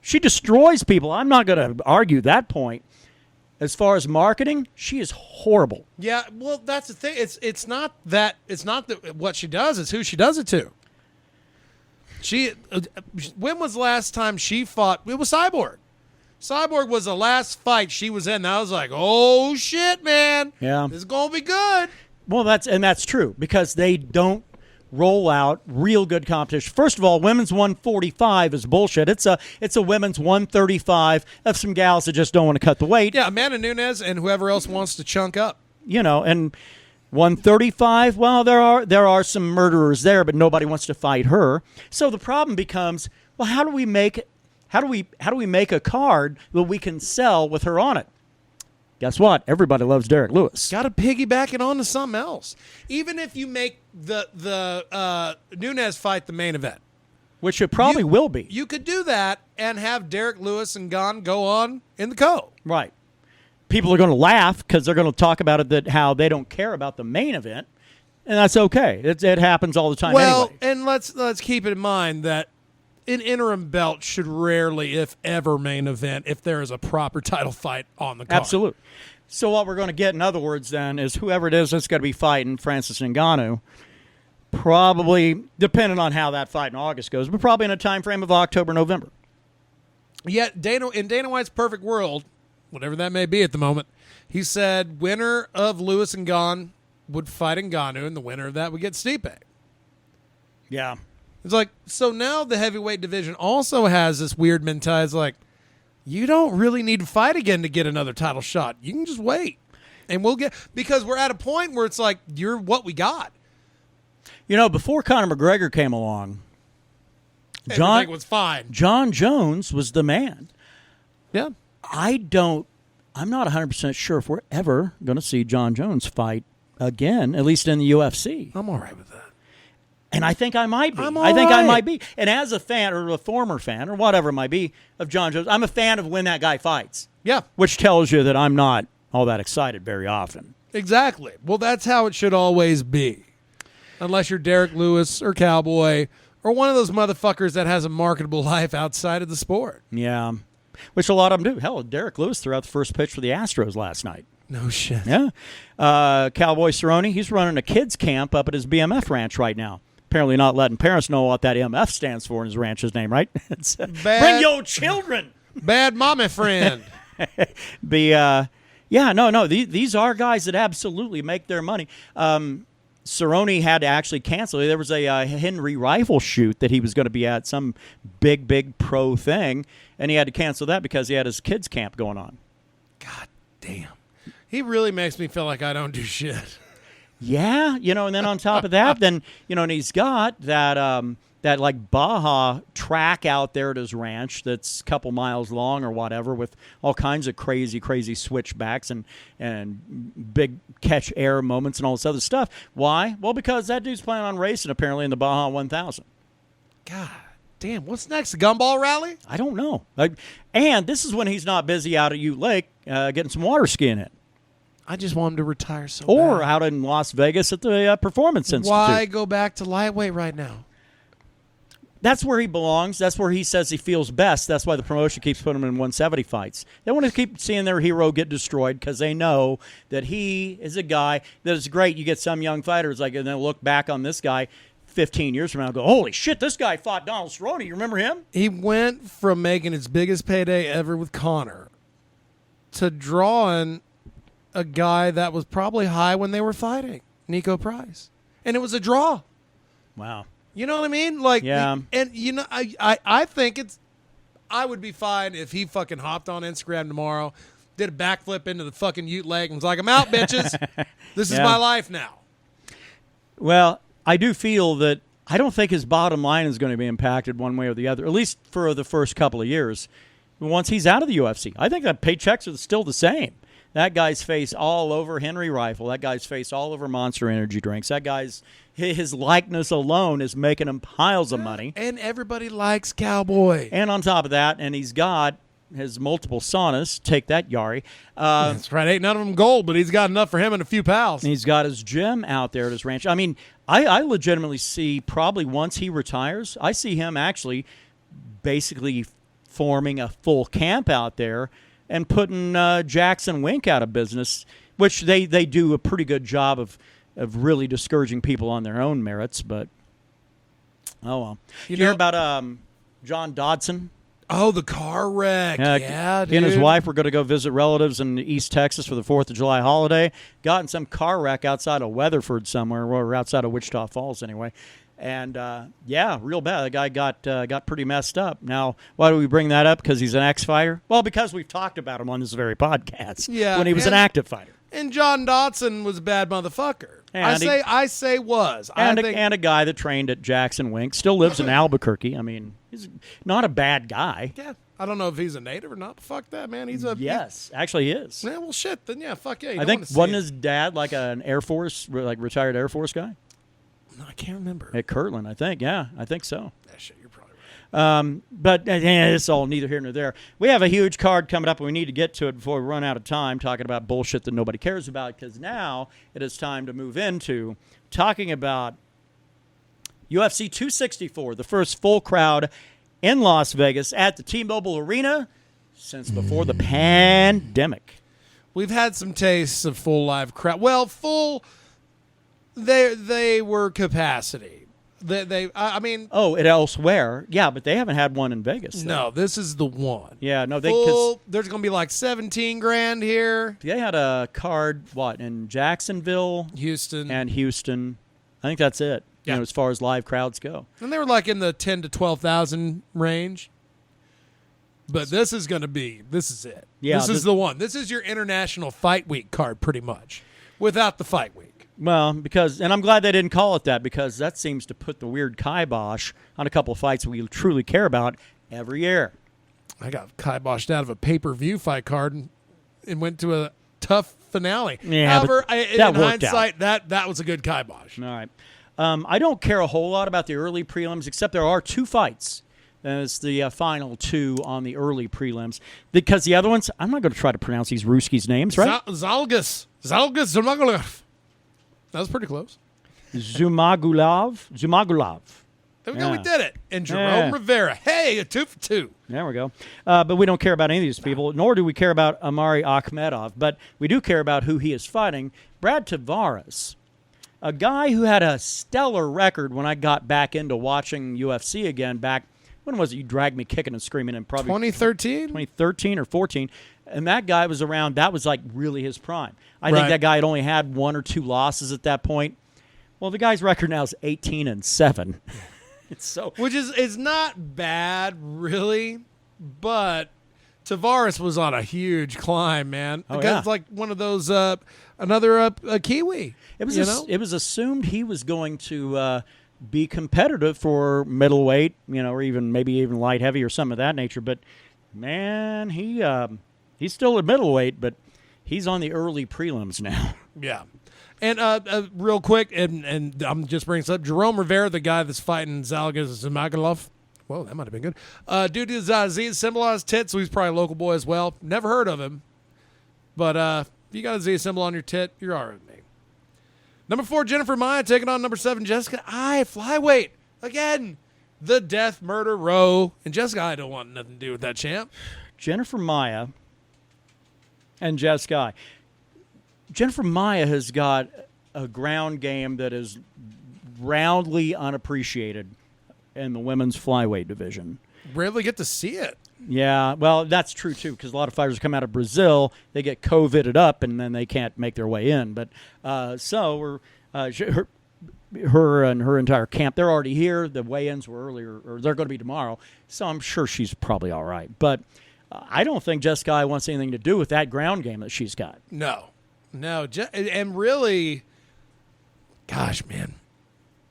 She destroys people. I'm not going to argue that point. As far as marketing, she is horrible.
Yeah, well, that's the thing. It's not what she does. It's who she does it to. When was the last time she fought? It was Cyborg. Cyborg was the last fight she was in. I was like, oh shit, man.
Yeah,
this is gonna be good.
Well, that's true because they don't roll out real good competition. First of all, women's 145 is bullshit. It's a women's 135 of some gals that just don't want to cut the weight.
Yeah, Amanda Nunes and whoever else wants to chunk up.
And 135, well, there are some murderers there, but nobody wants to fight her. So the problem becomes, well, how do we make a card that we can sell with her on it? Guess what? Everybody loves Derek Lewis.
Got to piggyback it onto something else. Even if you make the Nunes fight the main event,
which it probably will be,
you could do that and have Derek Lewis and Gane go on in the co.
Right. People are going to laugh because they're going to talk about it that how they don't care about the main event, and that's okay. It happens all the time.
Well,
anyway.
And let's keep it in mind that an interim belt should rarely, if ever, main event if there is a proper title fight on the card.
Absolutely. So what we're going to get, in other words, then, is whoever it is that's going to be fighting Francis Ngannou, probably, depending on how that fight in August goes, but probably in a time frame of October, November.
Yet, in Dana White's perfect world, whatever that may be at the moment, he said winner of Lewis and Gane would fight Ngannou, and the winner of that would get Stipe.
Yeah.
It's like, so now the heavyweight division also has this weird mentality. It's like, you don't really need to fight again to get another title shot. You can just wait. And because we're at a point where it's like, you're what we got.
Before Conor McGregor came along,
everything was fine.
John Jones was the man.
Yeah.
I'm not 100% sure if we're ever going to see John Jones fight again, at least in the UFC.
I'm all right with that.
And I think I might be.
I
might be. And as a fan or a former fan or whatever it might be of John Jones, I'm a fan of when that guy fights.
Yeah.
Which tells you that I'm not all that excited very often.
Exactly. Well, that's how it should always be. Unless you're Derek Lewis or Cowboy or one of those motherfuckers that has a marketable life outside of the sport.
Yeah. Which a lot of them do. Hell, Derek Lewis threw out the first pitch for the Astros last night.
No shit.
Yeah. Cowboy Cerrone, he's running a kids camp up at his BMF ranch right now. Apparently not letting parents know what that MF stands for in his ranch's name, right? It's, bring your children.
Bad mommy friend.
These are guys that absolutely make their money. Cerrone had to actually cancel. There was a Henry rifle shoot that he was going to be at, some big pro thing, and he had to cancel that because he had his kids camp going on.
God damn. He really makes me feel like I don't do shit.
Yeah, and then on top of that, and he's got that that like Baja track out there at his ranch that's a couple miles long or whatever, with all kinds of crazy switchbacks and big catch air moments and all this other stuff. Why? Well, because that dude's planning on racing apparently in the Baja 1000.
God damn, what's next? The Gumball Rally?
I don't know. And this is when he's not busy out at Ute Lake getting some water skiing in.
I just want him to retire so
Or
bad.
out in Las Vegas at the Performance Institute.
Why go back to lightweight right now?
That's where he belongs. That's where he says he feels best. That's why the promotion keeps putting him in 170 fights. They want to keep seeing their hero get destroyed because they know that he is a guy that is great. You get some young fighters like, and they'll look back on this guy 15 years from now and go, holy shit, this guy fought Donald Cerrone. You remember him?
He went from making his biggest payday ever with Conor to drawing a guy that was probably high when they were fighting, Nico Price. And it was a draw.
Wow.
You know what I mean? Like,
yeah.
And, you know, I think I would be fine if he fucking hopped on Instagram tomorrow, did a backflip into the fucking Ute Lake and was like, I'm out, bitches. This is my life now.
Well, I do feel that I don't think his bottom line is going to be impacted one way or the other, at least for the first couple of years. Once he's out of the UFC, I think that paychecks are still the same. That guy's face all over Henry Rifle. That guy's face all over Monster Energy drinks. That guy's his likeness alone is making him piles of money.
And everybody likes Cowboy.
And on top of that, and he's got his multiple saunas. Take that, Yari.
That's right. Ain't none of them gold, but he's got enough for him and a few pals.
And he's got his gym out there at his ranch. I mean, I legitimately see probably once he retires, I see him actually basically forming a full camp out there and putting Jackson Wink out of business, which they do a pretty good job of really discouraging people on their own merits. But, oh well. You hear about John Dodson?
Oh, the car wreck. Yeah, dude.
He and his wife were going to go visit relatives in East Texas for the 4th of July holiday. Got in some car wreck outside of Weatherford somewhere, or outside of Wichita Falls anyway. And, yeah, real bad. The guy got pretty messed up. Now, why do we bring that up? Because he's an ex-fighter? Well, because we've talked about him on this very podcast when he was an active fighter.
And John Dodson was a bad motherfucker.
And
I say was.
And a guy that trained at Jackson Wink. Still lives in Albuquerque. I mean, he's not a bad guy.
Yeah. I don't know if he's a native or not. Fuck that, man.
Yes, actually he is.
Yeah, well, shit. Then, yeah, fuck yeah.
I think, wasn't his dad like an Air Force, like retired Air Force guy?
No, I can't remember.
At Kirtland, I think. Yeah, I think so.
Yeah, shit, you're probably right.
But it's all neither here nor there. We have a huge card coming up, and we need to get to it before we run out of time talking about bullshit that nobody cares about, because now it is time to move into talking about UFC 264, the first full crowd in Las Vegas at the T-Mobile Arena since before the pandemic.
We've had some tastes of full live crowd. Well, full... They were capacity. I mean.
Oh, at elsewhere, yeah, but they haven't had one in Vegas.
No, this is the one.
Yeah, no,
there's going to be like 17 grand here.
They had a card in Jacksonville,
Houston.
I think that's it.
Yeah.
As far as live crowds go.
And they were like in the 10 to 12,000 range. But this is it. Yeah, this is the one. This is your International Fight Week card, pretty much, without the Fight Week.
Well, and I'm glad they didn't call it that, because that seems to put the weird kibosh on a couple of fights we truly care about every year.
I got kiboshed out of a pay-per-view fight card and went to a tough finale.
Yeah,
however, in hindsight,
out.
that was a good kibosh.
All right. I don't care a whole lot about the early prelims, except there are 2 fights. It's the final 2 on the early prelims. Because the other ones, I'm not going to try to pronounce these Ruskies' names, right?
Zalgas Zumagulov. That was pretty close.
Zumagulov.
There we go. We did it. And Jerome Rivera. Hey, a 2 for 2.
There we go. But we don't care about any of these people, nor do we care about Amari Akhmedov. But we do care about who he is fighting. Brad Tavares, a guy who had a stellar record when I got back into watching UFC again back. When was it? You dragged me kicking and screaming in probably 2013 or 14. And that guy was around. That was like really his prime. I think that guy had only had 1 or 2 losses at that point. Well, the guy's record now is 18-7.
Which is not bad, really. But Tavares was on a huge climb, man. The guy's like one of those another Kiwi.
It was assumed he was going to be competitive for middleweight, or maybe even light heavy or something of that nature. But man, he's still at middleweight, but he's on the early prelims now.
Yeah. And real quick, and I'm just bringing this up, Jerome Rivera, the guy that's fighting Zalgas Zimagulov. Whoa, that might have been good. Dude is Z symbol on his tit, so he's probably a local boy as well. Never heard of him. But if you got a Z symbol on your tit, you're all right with me. Number 4, Jennifer Maia taking on number 7, Jessica Ai, flyweight. Again, the death murder row. And Jessica Ai don't want nothing to do with that champ.
Jennifer Maia and Jessica Ai. Jennifer Maia has got a ground game that is roundly unappreciated in the women's flyweight division.
Rarely get to see it.
Yeah, well, that's true, too, because a lot of fighters come out of Brazil, they get COVIDed up, and then they can't make their way in. But her and her entire camp, they're already here. The weigh-ins were earlier, or they're going to be tomorrow, so I'm sure she's probably all right. But I don't think Jessica Ai wants anything to do with that ground game that she's got.
No, and really, gosh, man,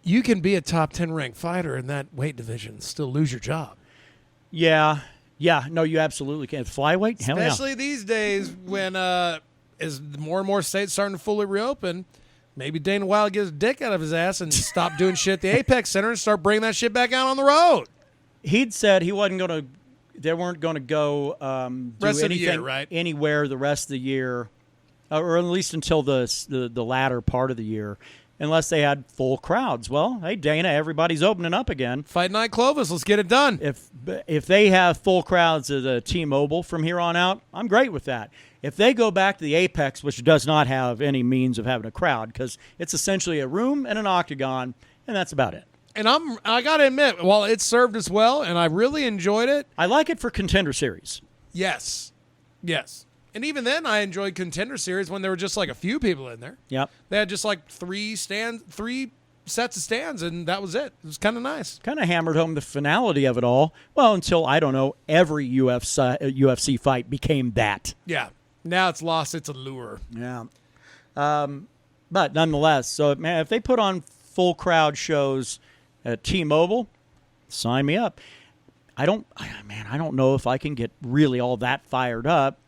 you can be a top 10 ranked fighter in that weight division and still lose your job.
Yeah, no, you absolutely can. Flyweight, hell yeah.
Especially these days when as more and more states starting to fully reopen, maybe Dana White gets his dick out of his ass and stop doing shit at the Apex Center and start bringing that shit back out on the road.
He'd said he wasn't going to. They weren't going to go do
rest
anything
of the year, right?
Anywhere the rest of the year, or at least until the latter part of the year, unless they had full crowds. Well, hey, Dana, everybody's opening up again.
Fight Night Clovis, let's get it done.
If they have full crowds at the T-Mobile from here on out, I'm great with that. If they go back to the Apex, which does not have any means of having a crowd, because it's essentially a room and an octagon, and that's about it.
And I got to admit, while it served us well, and I really enjoyed it.
I like it for Contender Series.
Yes. And even then, I enjoyed Contender Series when there were just like a few people in there.
Yep.
They had just like 3 sets of stands, and that was it. It was kind of nice.
Kind of hammered home the finality of it all. Well, until, I don't know, every UFC fight became that.
Yeah. Now it's lost its allure.
Yeah. But nonetheless, so man, if they put on full crowd shows at T-Mobile, sign me up. I don't know if I can get really all that fired up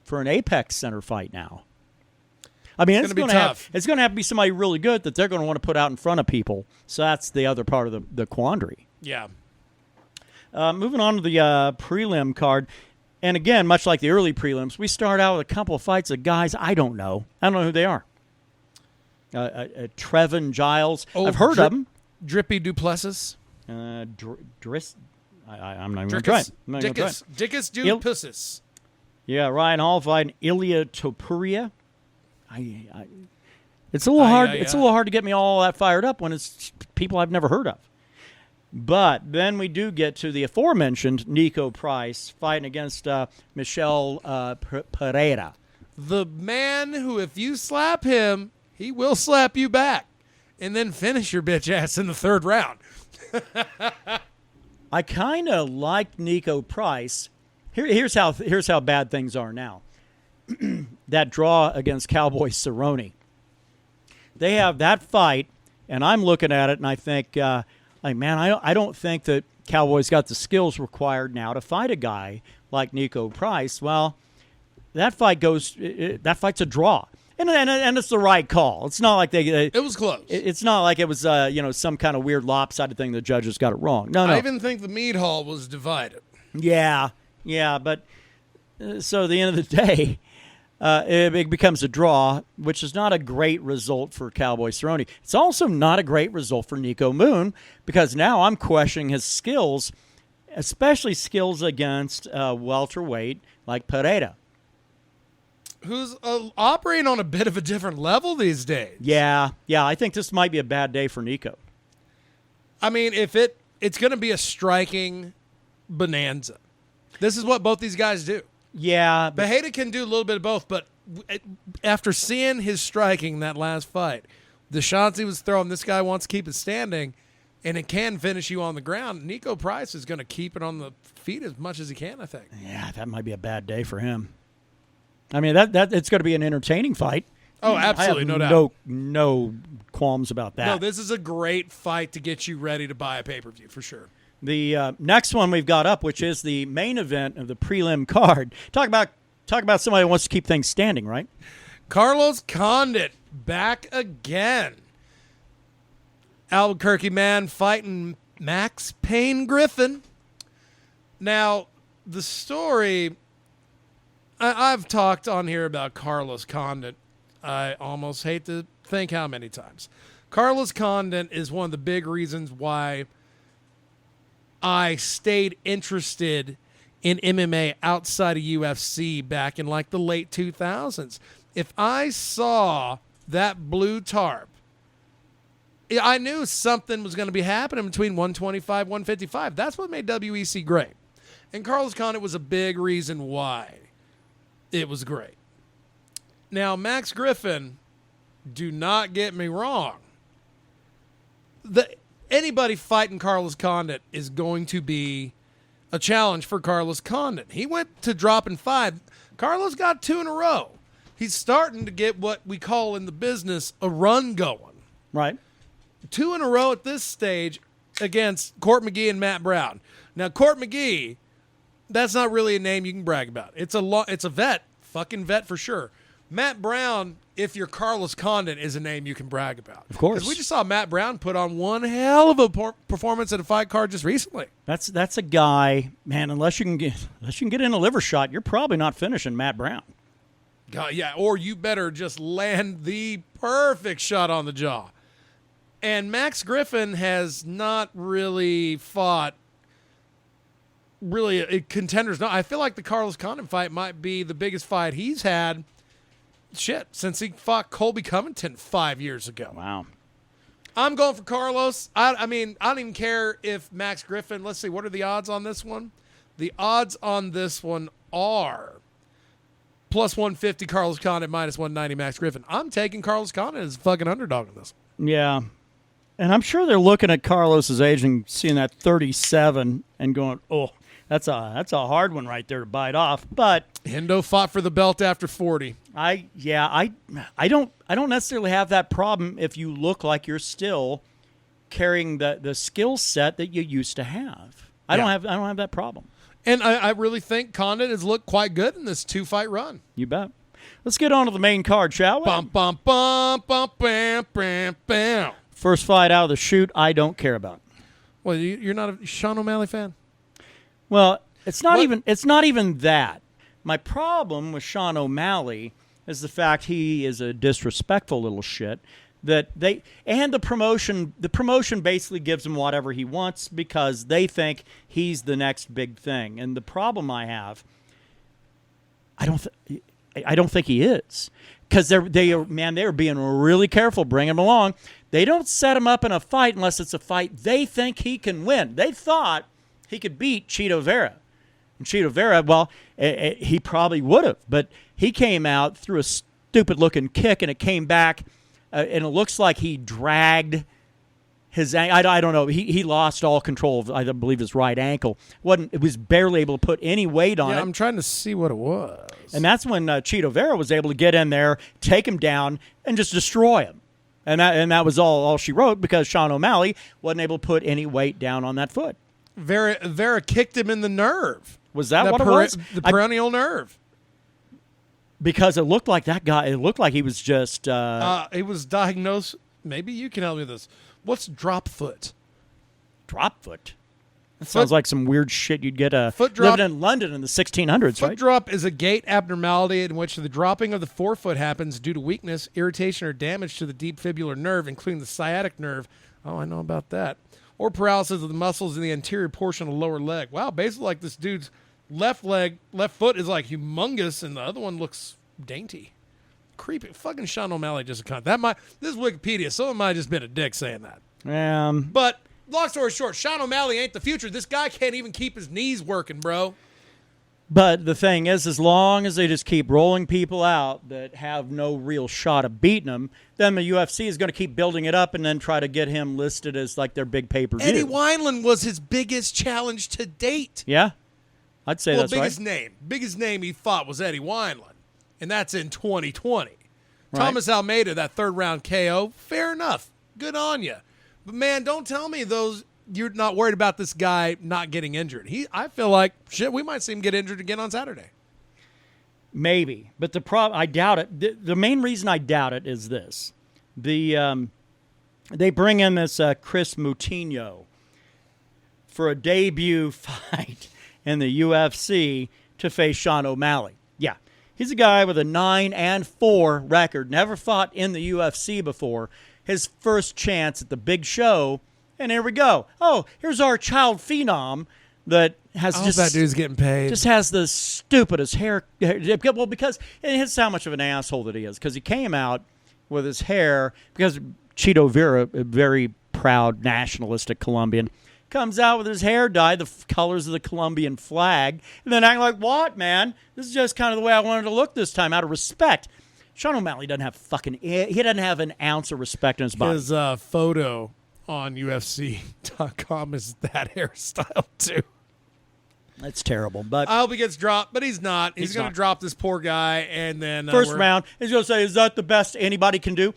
for an Apex Center fight now. I mean, it's going to have to be somebody really good that they're going to want to put out in front of people. So that's the other part of the quandary.
Yeah.
Moving on to the prelim card. And again, much like the early prelims, we start out with a couple of fights of guys I don't know. I don't know who they are. Trevin Giles. I've heard of him.
Drippy Duplessis.
I'm not even going to try it.
Dickus Duplessis.
Yeah, Ryan Hall fighting Ilya Topuria. It's a little hard. It's a little hard to get me all that fired up when it's people I've never heard of. But then we do get to the aforementioned Nico Price fighting against Michel Pereira.
The man who, if you slap him, he will slap you back and then finish your bitch ass in the 3rd round.
I kind of like Nico Price. Here's how bad things are now. That draw against Cowboy Cerrone. They have that fight, and I'm looking at it, and I think, I don't think that Cowboy's got the skills required now to fight a guy like Nico Price. Well, that fight's a draw. And it's the right call. It's not like it
was close.
It's not like it was some kind of weird lopsided thing the judges got it wrong. No.
I even think the Mead Hall was divided.
Yeah, but so at the end of the day, it becomes a draw, which is not a great result for Cowboy Cerrone. It's also not a great result for Nico Moon because now I'm questioning his skills, especially skills against welterweight like Pereira.
Who's operating on a bit of a different level these days.
Yeah, I think this might be a bad day for Nico.
I mean, if it's going to be a striking bonanza. This is what both these guys do.
Yeah.
Bejeda can do a little bit of both, but after seeing his striking that last fight, the shots he was throwing, this guy wants to keep it standing, and it can finish you on the ground. Nico Price is going to keep it on the feet as much as he can, I think.
Yeah, that might be a bad day for him. I mean, that it's going to be an entertaining fight.
Oh, absolutely,
I have
no doubt.
No qualms about that.
No, this is a great fight to get you ready to buy a pay-per-view for sure.
The next one we've got up, which is the main event of the prelim card. Talk about somebody who wants to keep things standing, right?
Carlos Condit back again. Albuquerque man fighting Max Payne Griffin. Now, the story, I've talked on here about Carlos Condit. I almost hate to think how many times. Carlos Condit is one of the big reasons why I stayed interested in MMA outside of UFC back in like the late 2000s. If I saw that blue tarp, I knew something was going to be happening between 125, 155. That's what made WEC great. And Carlos Condit was a big reason why it was great. Now, Max Griffin, do not get me wrong. Anybody fighting Carlos Condit is going to be a challenge for Carlos Condit. He went to dropping 5. Carlos got 2 in a row. He's starting to get what we call in the business a run going.
Right.
2 in a row at this stage against Court McGee and Matt Brown. Now, Court McGee, that's not really a name you can brag about. It's a vet, fucking vet for sure. Matt Brown, if you're Carlos Condit, is a name you can brag about.
Of course.
Because we just saw Matt Brown put on one hell of a performance at a fight card just recently.
That's a guy, man. Unless you can get in a liver shot, you're probably not finishing Matt Brown.
God, yeah, or you better just land the perfect shot on the jaw. And Max Griffin has not really fought contenders. No, I feel like the Carlos Condit fight might be the biggest fight he's had, since he fought Colby Covington 5 years ago.
Wow.
I'm going for Carlos. I mean, I don't even care if Max Griffin, let's see, what are the odds on this one? The odds on this one are plus 150 Carlos Condit, minus 190 Max Griffin. I'm taking Carlos Condit as a fucking underdog in this one.
Yeah. And I'm sure they're looking at Carlos's age and seeing that 37 and going, oh, that's a hard one right there to bite off. But
Hendo fought for the belt after 40.
I don't necessarily have that problem if you look like you're still carrying the skill set that you used to have. I don't have that problem.
And I really think Condit has looked quite good in this 2-fight run.
You bet. Let's get on to the main card, shall we?
Bum, bum, bum, bum, bam, bam, bam.
First fight out of the chute, I don't care about.
Well, you're not a Sean O'Malley fan?
Well, it's not even that. My problem with Sean O'Malley is the fact he is a disrespectful little shit. The promotion basically gives him whatever he wants because they think he's the next big thing. And the problem I have, I don't think he is, because they are being really careful bringing him along. They don't set him up in a fight unless it's a fight they think he can win. They thought he could beat Cheeto Vera. And Cheeto Vera, well, he probably would have, but he came out, threw a stupid-looking kick, and it came back, and it looks like he dragged his ankle. I don't know. He lost all control of, I believe, his right ankle. It was barely able to put any weight on it.
I'm trying to see what it was.
And that's when Cheeto Vera was able to get in there, take him down, and just destroy him. And that was all she wrote, because Sean O'Malley wasn't able to put any weight down on that foot.
Vera kicked him in the nerve.
Was that what it was?
The peroneal nerve.
Because it looked like that guy, it looked like he was just...
he was diagnosed, maybe you can help me with this. What's drop foot?
Drop foot? That sounds like some weird shit you'd get living in London in the 1600s, right?
Foot drop is a gait abnormality in which the dropping of the forefoot happens due to weakness, irritation, or damage to the deep fibular nerve, including the sciatic nerve. Oh, I know about that. Or paralysis of the muscles in the anterior portion of the lower leg. Wow, basically like this dude's left foot is like humongous, and the other one looks dainty. Creepy. Fucking Sean O'Malley just a cunt. This is Wikipedia. Someone might have just been a dick saying that. But long story short, Sean O'Malley ain't the future. This guy can't even keep his knees working, bro.
But the thing is, as long as they just keep rolling people out that have no real shot of beating them, then the UFC is going to keep building it up and then try to get him listed as like their big pay-per-view.
Eddie Wineland was his biggest challenge to date.
Yeah, I'd say that's right.
Biggest name he fought was Eddie Wineland, and that's in 2020. Thomas Almeida, that third-round KO, fair enough. Good on you. But, man, don't tell me you're not worried about this guy not getting injured. I feel like, shit, we might see him get injured again on Saturday.
Maybe. But the problem, I doubt it. The main reason I doubt it is this. They bring in this Chris Moutinho for a debut fight in the UFC to face Sean O'Malley. Yeah, he's a guy with a 9-4 record, never fought in the UFC before. His first chance at the big show, and here we go. Oh, here's our child phenom that has
that dude's getting paid.
Just has the stupidest hair. Well, because it's how much of an asshole that he is. Because he came out with his hair, because Chito Vera, a very proud nationalistic Colombian, comes out with his hair dyed the colors of the Colombian flag, and then acting like, what, man? This is just kind of the way I wanted to look this time, out of respect. Sean O'Malley doesn't have he doesn't have an ounce of respect in his body.
His photo on UFC.com is that hairstyle, too.
That's terrible. But
I hope he gets dropped, but he's not. He's going to drop this poor guy, and then
first round, he's going to say, is that the best anybody can do?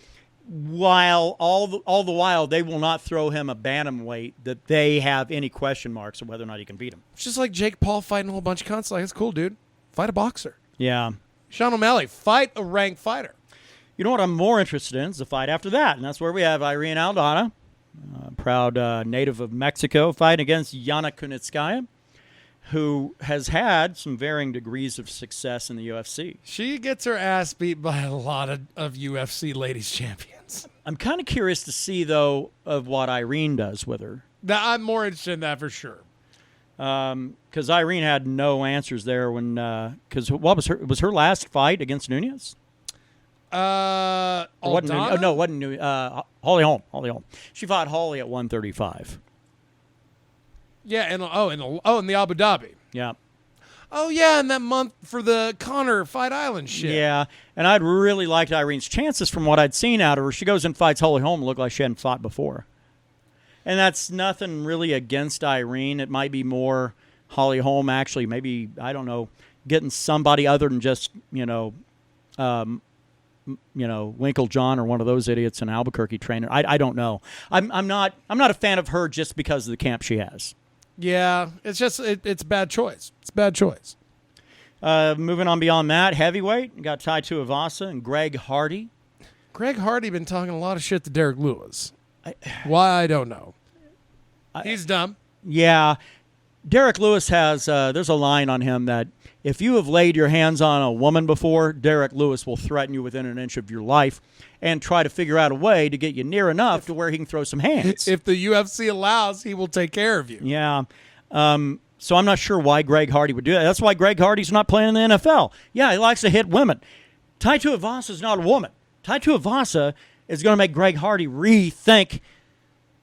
While all the while, they will not throw him a bantamweight that they have any question marks of whether or not he can beat him.
It's just like Jake Paul fighting a whole bunch of cunts. Like, it's cool, dude. Fight a boxer.
Yeah.
Sean O'Malley, fight a ranked fighter.
You know what I'm more interested in is the fight after that, and that's where we have Irene Aldana, proud native of Mexico, fighting against Yana Kunitskaya, who has had some varying degrees of success in the UFC.
She gets her ass beat by a lot of UFC ladies champions.
I'm kind of curious to see, though, of what Irene does with her.
Now, I'm more interested in that for sure.
Because Irene had no answers there when because what was her last fight against Nunez?
Aldana?
No, it wasn't Nunez. Holly Holm. She fought Holly at 135.
Yeah, in the Abu Dhabi.
Yeah.
Oh yeah, in that month for the Connor Fight Island shit.
Yeah, and I'd really liked Irene's chances from what I'd seen out of her. She goes and fights Holly Holm, looked like she hadn't fought before. And that's nothing really against Irene. It might be more Holly Holm actually, maybe, I don't know, getting somebody other than just, Winkle John or one of those idiots in Albuquerque trainer. I don't know. I'm not a fan of her just because of the camp she has.
Yeah, it's just it's a bad choice. It's a bad choice.
Moving on beyond that, heavyweight, you got Tai Tuivasa and Greg Hardy.
Greg Hardy been talking a lot of shit to Derek Lewis. Why, I don't know. He's dumb.
Yeah. Derek Lewis has, there's a line on him that if you have laid your hands on a woman before, Derek Lewis will threaten you within an inch of your life and try to figure out a way to get you near enough to where he can throw some hands.
If the UFC allows, he will take care of you.
Yeah. So I'm not sure why Greg Hardy would do that. That's why Greg Hardy's not playing in the NFL. Yeah, he likes to hit women. Tai Tuivasa is not a woman. Tai Tuivasa is going to make Greg Hardy rethink.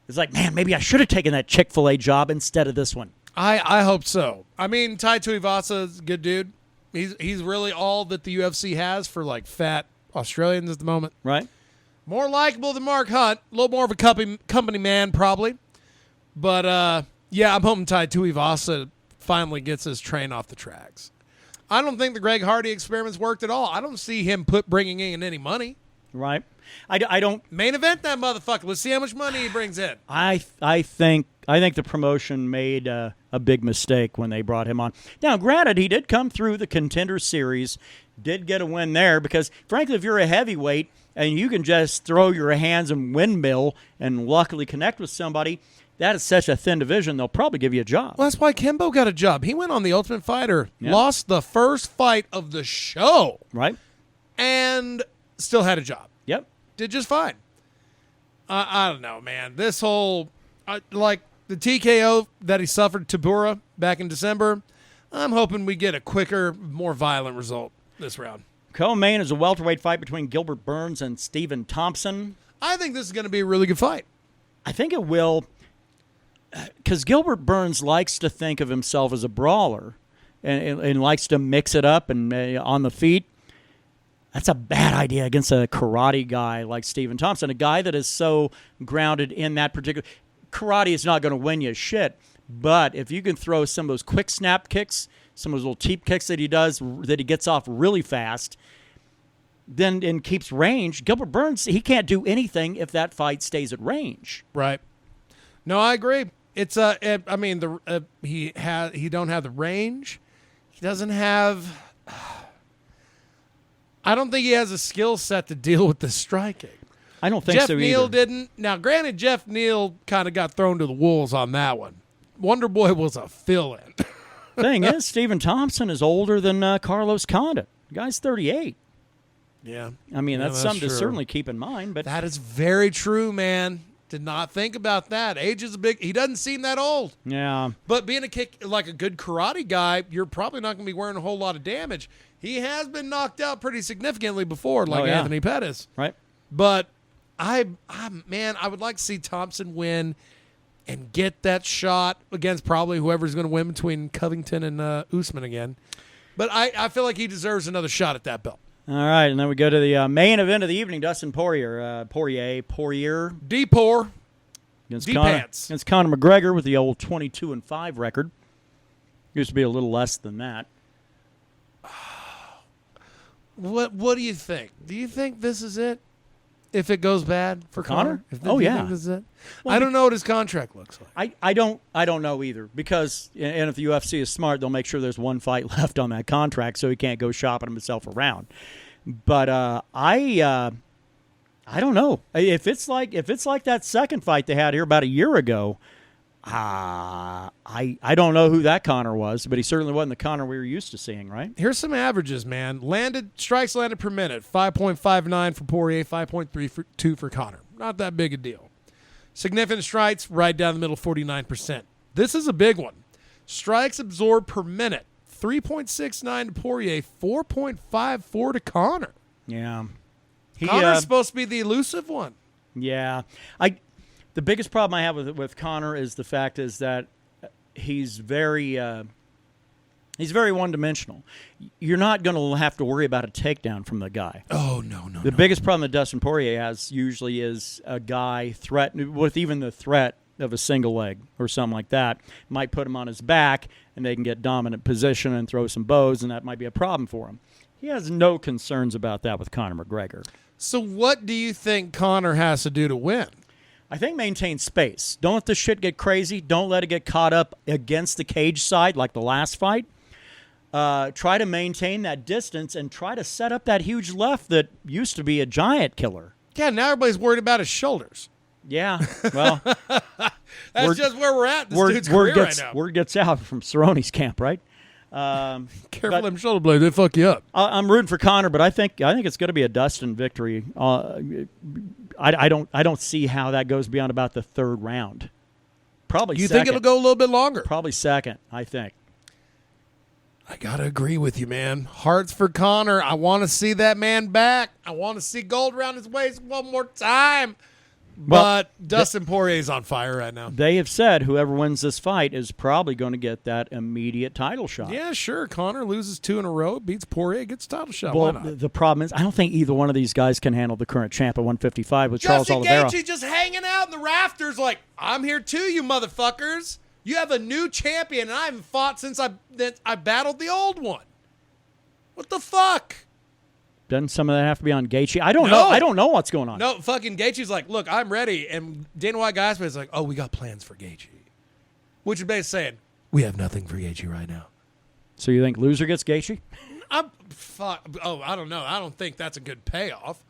It's like, man, maybe I should have taken that Chick-fil-A job instead of this one.
I hope so. I mean, Tai Tuivasa is a good dude. He's really all that the UFC has for, like, fat Australians at the moment.
Right.
More likable than Mark Hunt. A little more of a company man, probably. But, yeah, I'm hoping Tai Tuivasa finally gets his train off the tracks. I don't think the Greg Hardy experiment's worked at all. I don't see him bringing in any money.
Right. I don't
main event that motherfucker. Let's see how much money he brings in.
I think the promotion made a big mistake when they brought him on. Now, granted, he did come through the Contender Series, did get a win there because, frankly, if you're a heavyweight and you can just throw your hands and windmill and luckily connect with somebody, that is such a thin division, they'll probably give you a job.
Well, that's why Kimbo got a job. He went on The Ultimate Fighter, lost the first fight of the show.
Right.
And still had a job.
Yep.
Did just fine. I don't know, man. This whole, like the TKO that he suffered to Tabura back in December, I'm hoping we get a quicker, more violent result this round.
Co-main is a welterweight fight between Gilbert Burns and Stephen Thompson.
I think this is going to be a really good fight.
I think it will, because Gilbert Burns likes to think of himself as a brawler and likes to mix it up and on the feet. That's a bad idea against a karate guy like Stephen Thompson, a guy that is so grounded in that particular. Karate is not going to win you shit, but if you can throw some of those quick snap kicks, some of those little cheap kicks that he does, that he gets off really fast, and keeps range. Gilbert Burns, he can't do anything if that fight stays at range.
Right. No, I agree. It's I mean he don't have the range. He doesn't have. I don't think he has a skill set to deal with the striking.
I don't think
Jeff
so either.
Neal didn't. Now, granted, Jeff Neal kind of got thrown to the wolves on that one. Wonder Boy was a fill-in.
Thing is, Stephen Thompson is older than Carlos Condit. The guy's 38.
Yeah.
I mean, that's something
true.
to certainly keep in mind. But
That is very true, man. Did not think about that. Age is a big. He doesn't seem that old.
yeah,
But being a good karate guy, you're probably not going to be wearing a whole lot of damage. He has been knocked out pretty significantly before, like Anthony Pettis.
right.
But I would like to see Thompson win and get that shot against probably whoever's going to win between Covington and Usman again. But I feel like he deserves another shot at that belt.
All right, and then we go to the main event of the evening. Dustin Poirier
D-Poor.
against
D-Pants.
against Conor McGregor with the old 22-5 record. Used to be a little less than that.
What do you think? Do you think this is it? If it goes bad for Conor?
Oh, yeah.
Think this is it?
Well,
I don't know what his contract looks like.
I don't know either, because and if the UFC is smart, they'll make sure there's one fight left on that contract so he can't go shopping himself around. But I don't know if it's like that second fight they had here about a year ago. I don't know who that Conor was, but he certainly wasn't the Conor we were used to seeing, right?
Here's some averages, man. Strikes landed per minute, 5.59 for Poirier, 5.32 for Conor. Not that big a deal. Significant strikes, right down the middle, 49%. This is a big one. Strikes absorbed per minute, 3.69 to Poirier, 4.54 to Conor.
Yeah.
Conor's supposed to be the elusive one.
Yeah. The biggest problem I have with Conor is the fact is that he's very one-dimensional. You're not going to have to worry about a takedown from the guy.
Oh, no.
The biggest problem that Dustin Poirier has usually is a guy threatened with even the threat of a single leg or something like that. Might put him on his back, and they can get dominant position and throw some bows, and that might be a problem for him. He has no concerns about that with Conor McGregor.
So what do you think Conor has to do to win?
I think maintain space. Don't let this shit get crazy. Don't let it get caught up against the cage side like the last fight. Try to maintain that distance and try to set up that huge left that used to be a giant killer.
Yeah, now everybody's worried about his shoulders.
Yeah, well.
That's just where we're at. This dude's career right now.
Word gets out from Cerrone's camp, right?
Careful them shoulder blades, they fuck you up.
I'm rooting for Conor, but I think it's going to be a Dustin victory. I don't see how that goes beyond about the third round. Probably.
You
second.
think it'll go a little bit longer?
Probably second. I think.
I gotta agree with you, man. Hearts for Conor. I want to see that man back. I want to see gold around his waist one more time. But Dustin Poirier's on fire right now.
They have said whoever wins this fight is probably going to get that immediate title shot.
Yeah, sure. Conor loses 2 in a row, beats Poirier, gets a title shot.
Well,
why not?
the problem is I don't think either one of these guys can handle the current champ at 155 with Charles
Justin
Oliveira.
Gaethje just hanging out in the rafters like, I'm here too, you motherfuckers. You have a new champion, and I haven't fought since I battled the old one. What the fuck?
Doesn't some of that have to be on Gaethje? I don't know. I don't know what's going on.
No, fucking Gaethje's like, look, I'm ready. And Dana White Gaspar like, oh, we got plans for Gaethje. Which is basically saying, we have nothing for Gaethje right now.
So you think loser gets Gaethje?
I don't know. I don't think that's a good payoff.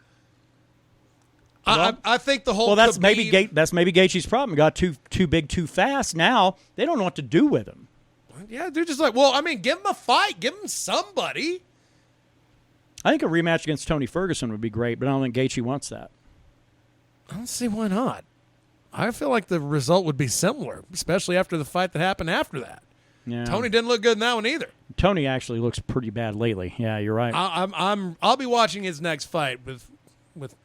I think the whole
that's maybe Gaethje's problem. He got too big too fast. Now they don't know what to do with him.
Yeah, they're just like, well, I mean, give him a fight. Give him somebody.
I think a rematch against Tony Ferguson would be great, but I don't think Gaethje wants that.
I don't see why not. I feel like the result would be similar, especially after the fight that happened after that.
Yeah.
Tony didn't look good in that one either.
Tony actually looks pretty bad lately. Yeah, you're right.
I'll be watching his next fight with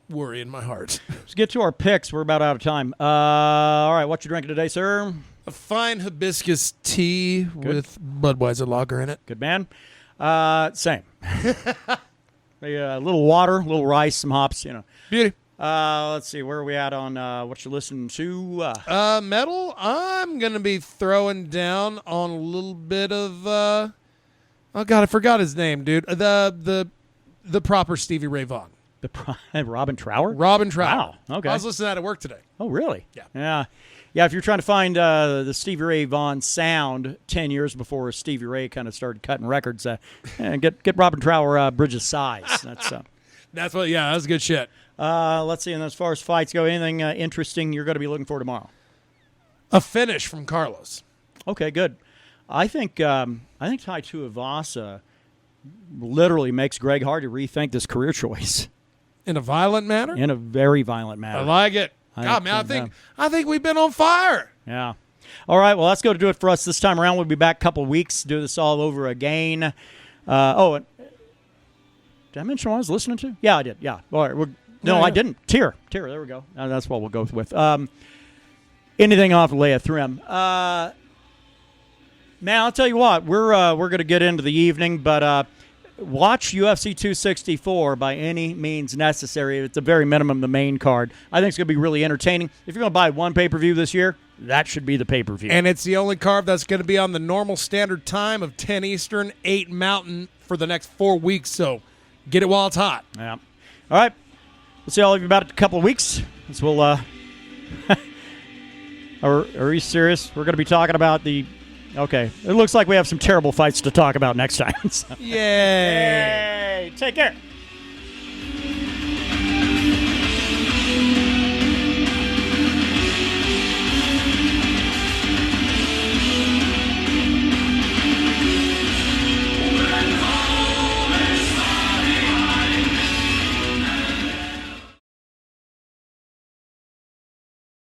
worry in my heart.
Let's get to our picks. We're about out of time. All right, what you drinking today, sir?
A fine hibiscus tea with Budweiser lager in it.
Good man. Same. A little water, a little rice, some hops,
Beauty.
Let's see, where are we at on what you're listening to?
Metal, I'm going to be throwing down on a little bit of, oh, God, I forgot his name, dude. The the proper Stevie Ray Vaughan.
Robin Trower?
Robin Trower.
Wow. Okay.
I was listening to that at work today.
Oh, really?
Yeah.
Yeah, if you're trying to find the Stevie Ray Vaughan sound 10 years before Stevie Ray kind of started cutting records, get Robin Trower Bridges Size.
That's what. Yeah, that's good shit.
Let's see. And as far as fights go, anything interesting you're going to be looking for tomorrow?
A finish from Carlos.
Okay, good. I think Tai Tuivasa literally makes Greg Hardy rethink this career choice.
In a violent manner?
In a very violent manner.
I like it. God, man, I think we've been on fire.
Yeah. All right, well, that's going to do it for us this time around. We'll be back a couple of weeks, do this all over again. Did I mention what I was listening to? Yeah, I did. Yeah. All right. I didn't. Tear. There we go. That's what we'll go with. Anything off Leia Thrim. Man, I'll tell you what. We're going to get into the evening, but watch UFC 264 by any means necessary. It's a very minimum the main card. I think it's going to be really entertaining. If you're going to buy one pay-per-view this year, that should be the pay-per-view.
And it's the only card that's going to be on the normal standard time of 10 Eastern, 8 Mountain for the next 4 weeks. So get it while it's hot.
Yeah. All right. We'll see all of you about a couple of weeks. So we'll. Are you serious? We're going to be talking about the. Okay. It looks like we have some terrible fights to talk about next time. So.
Yay.
Take care.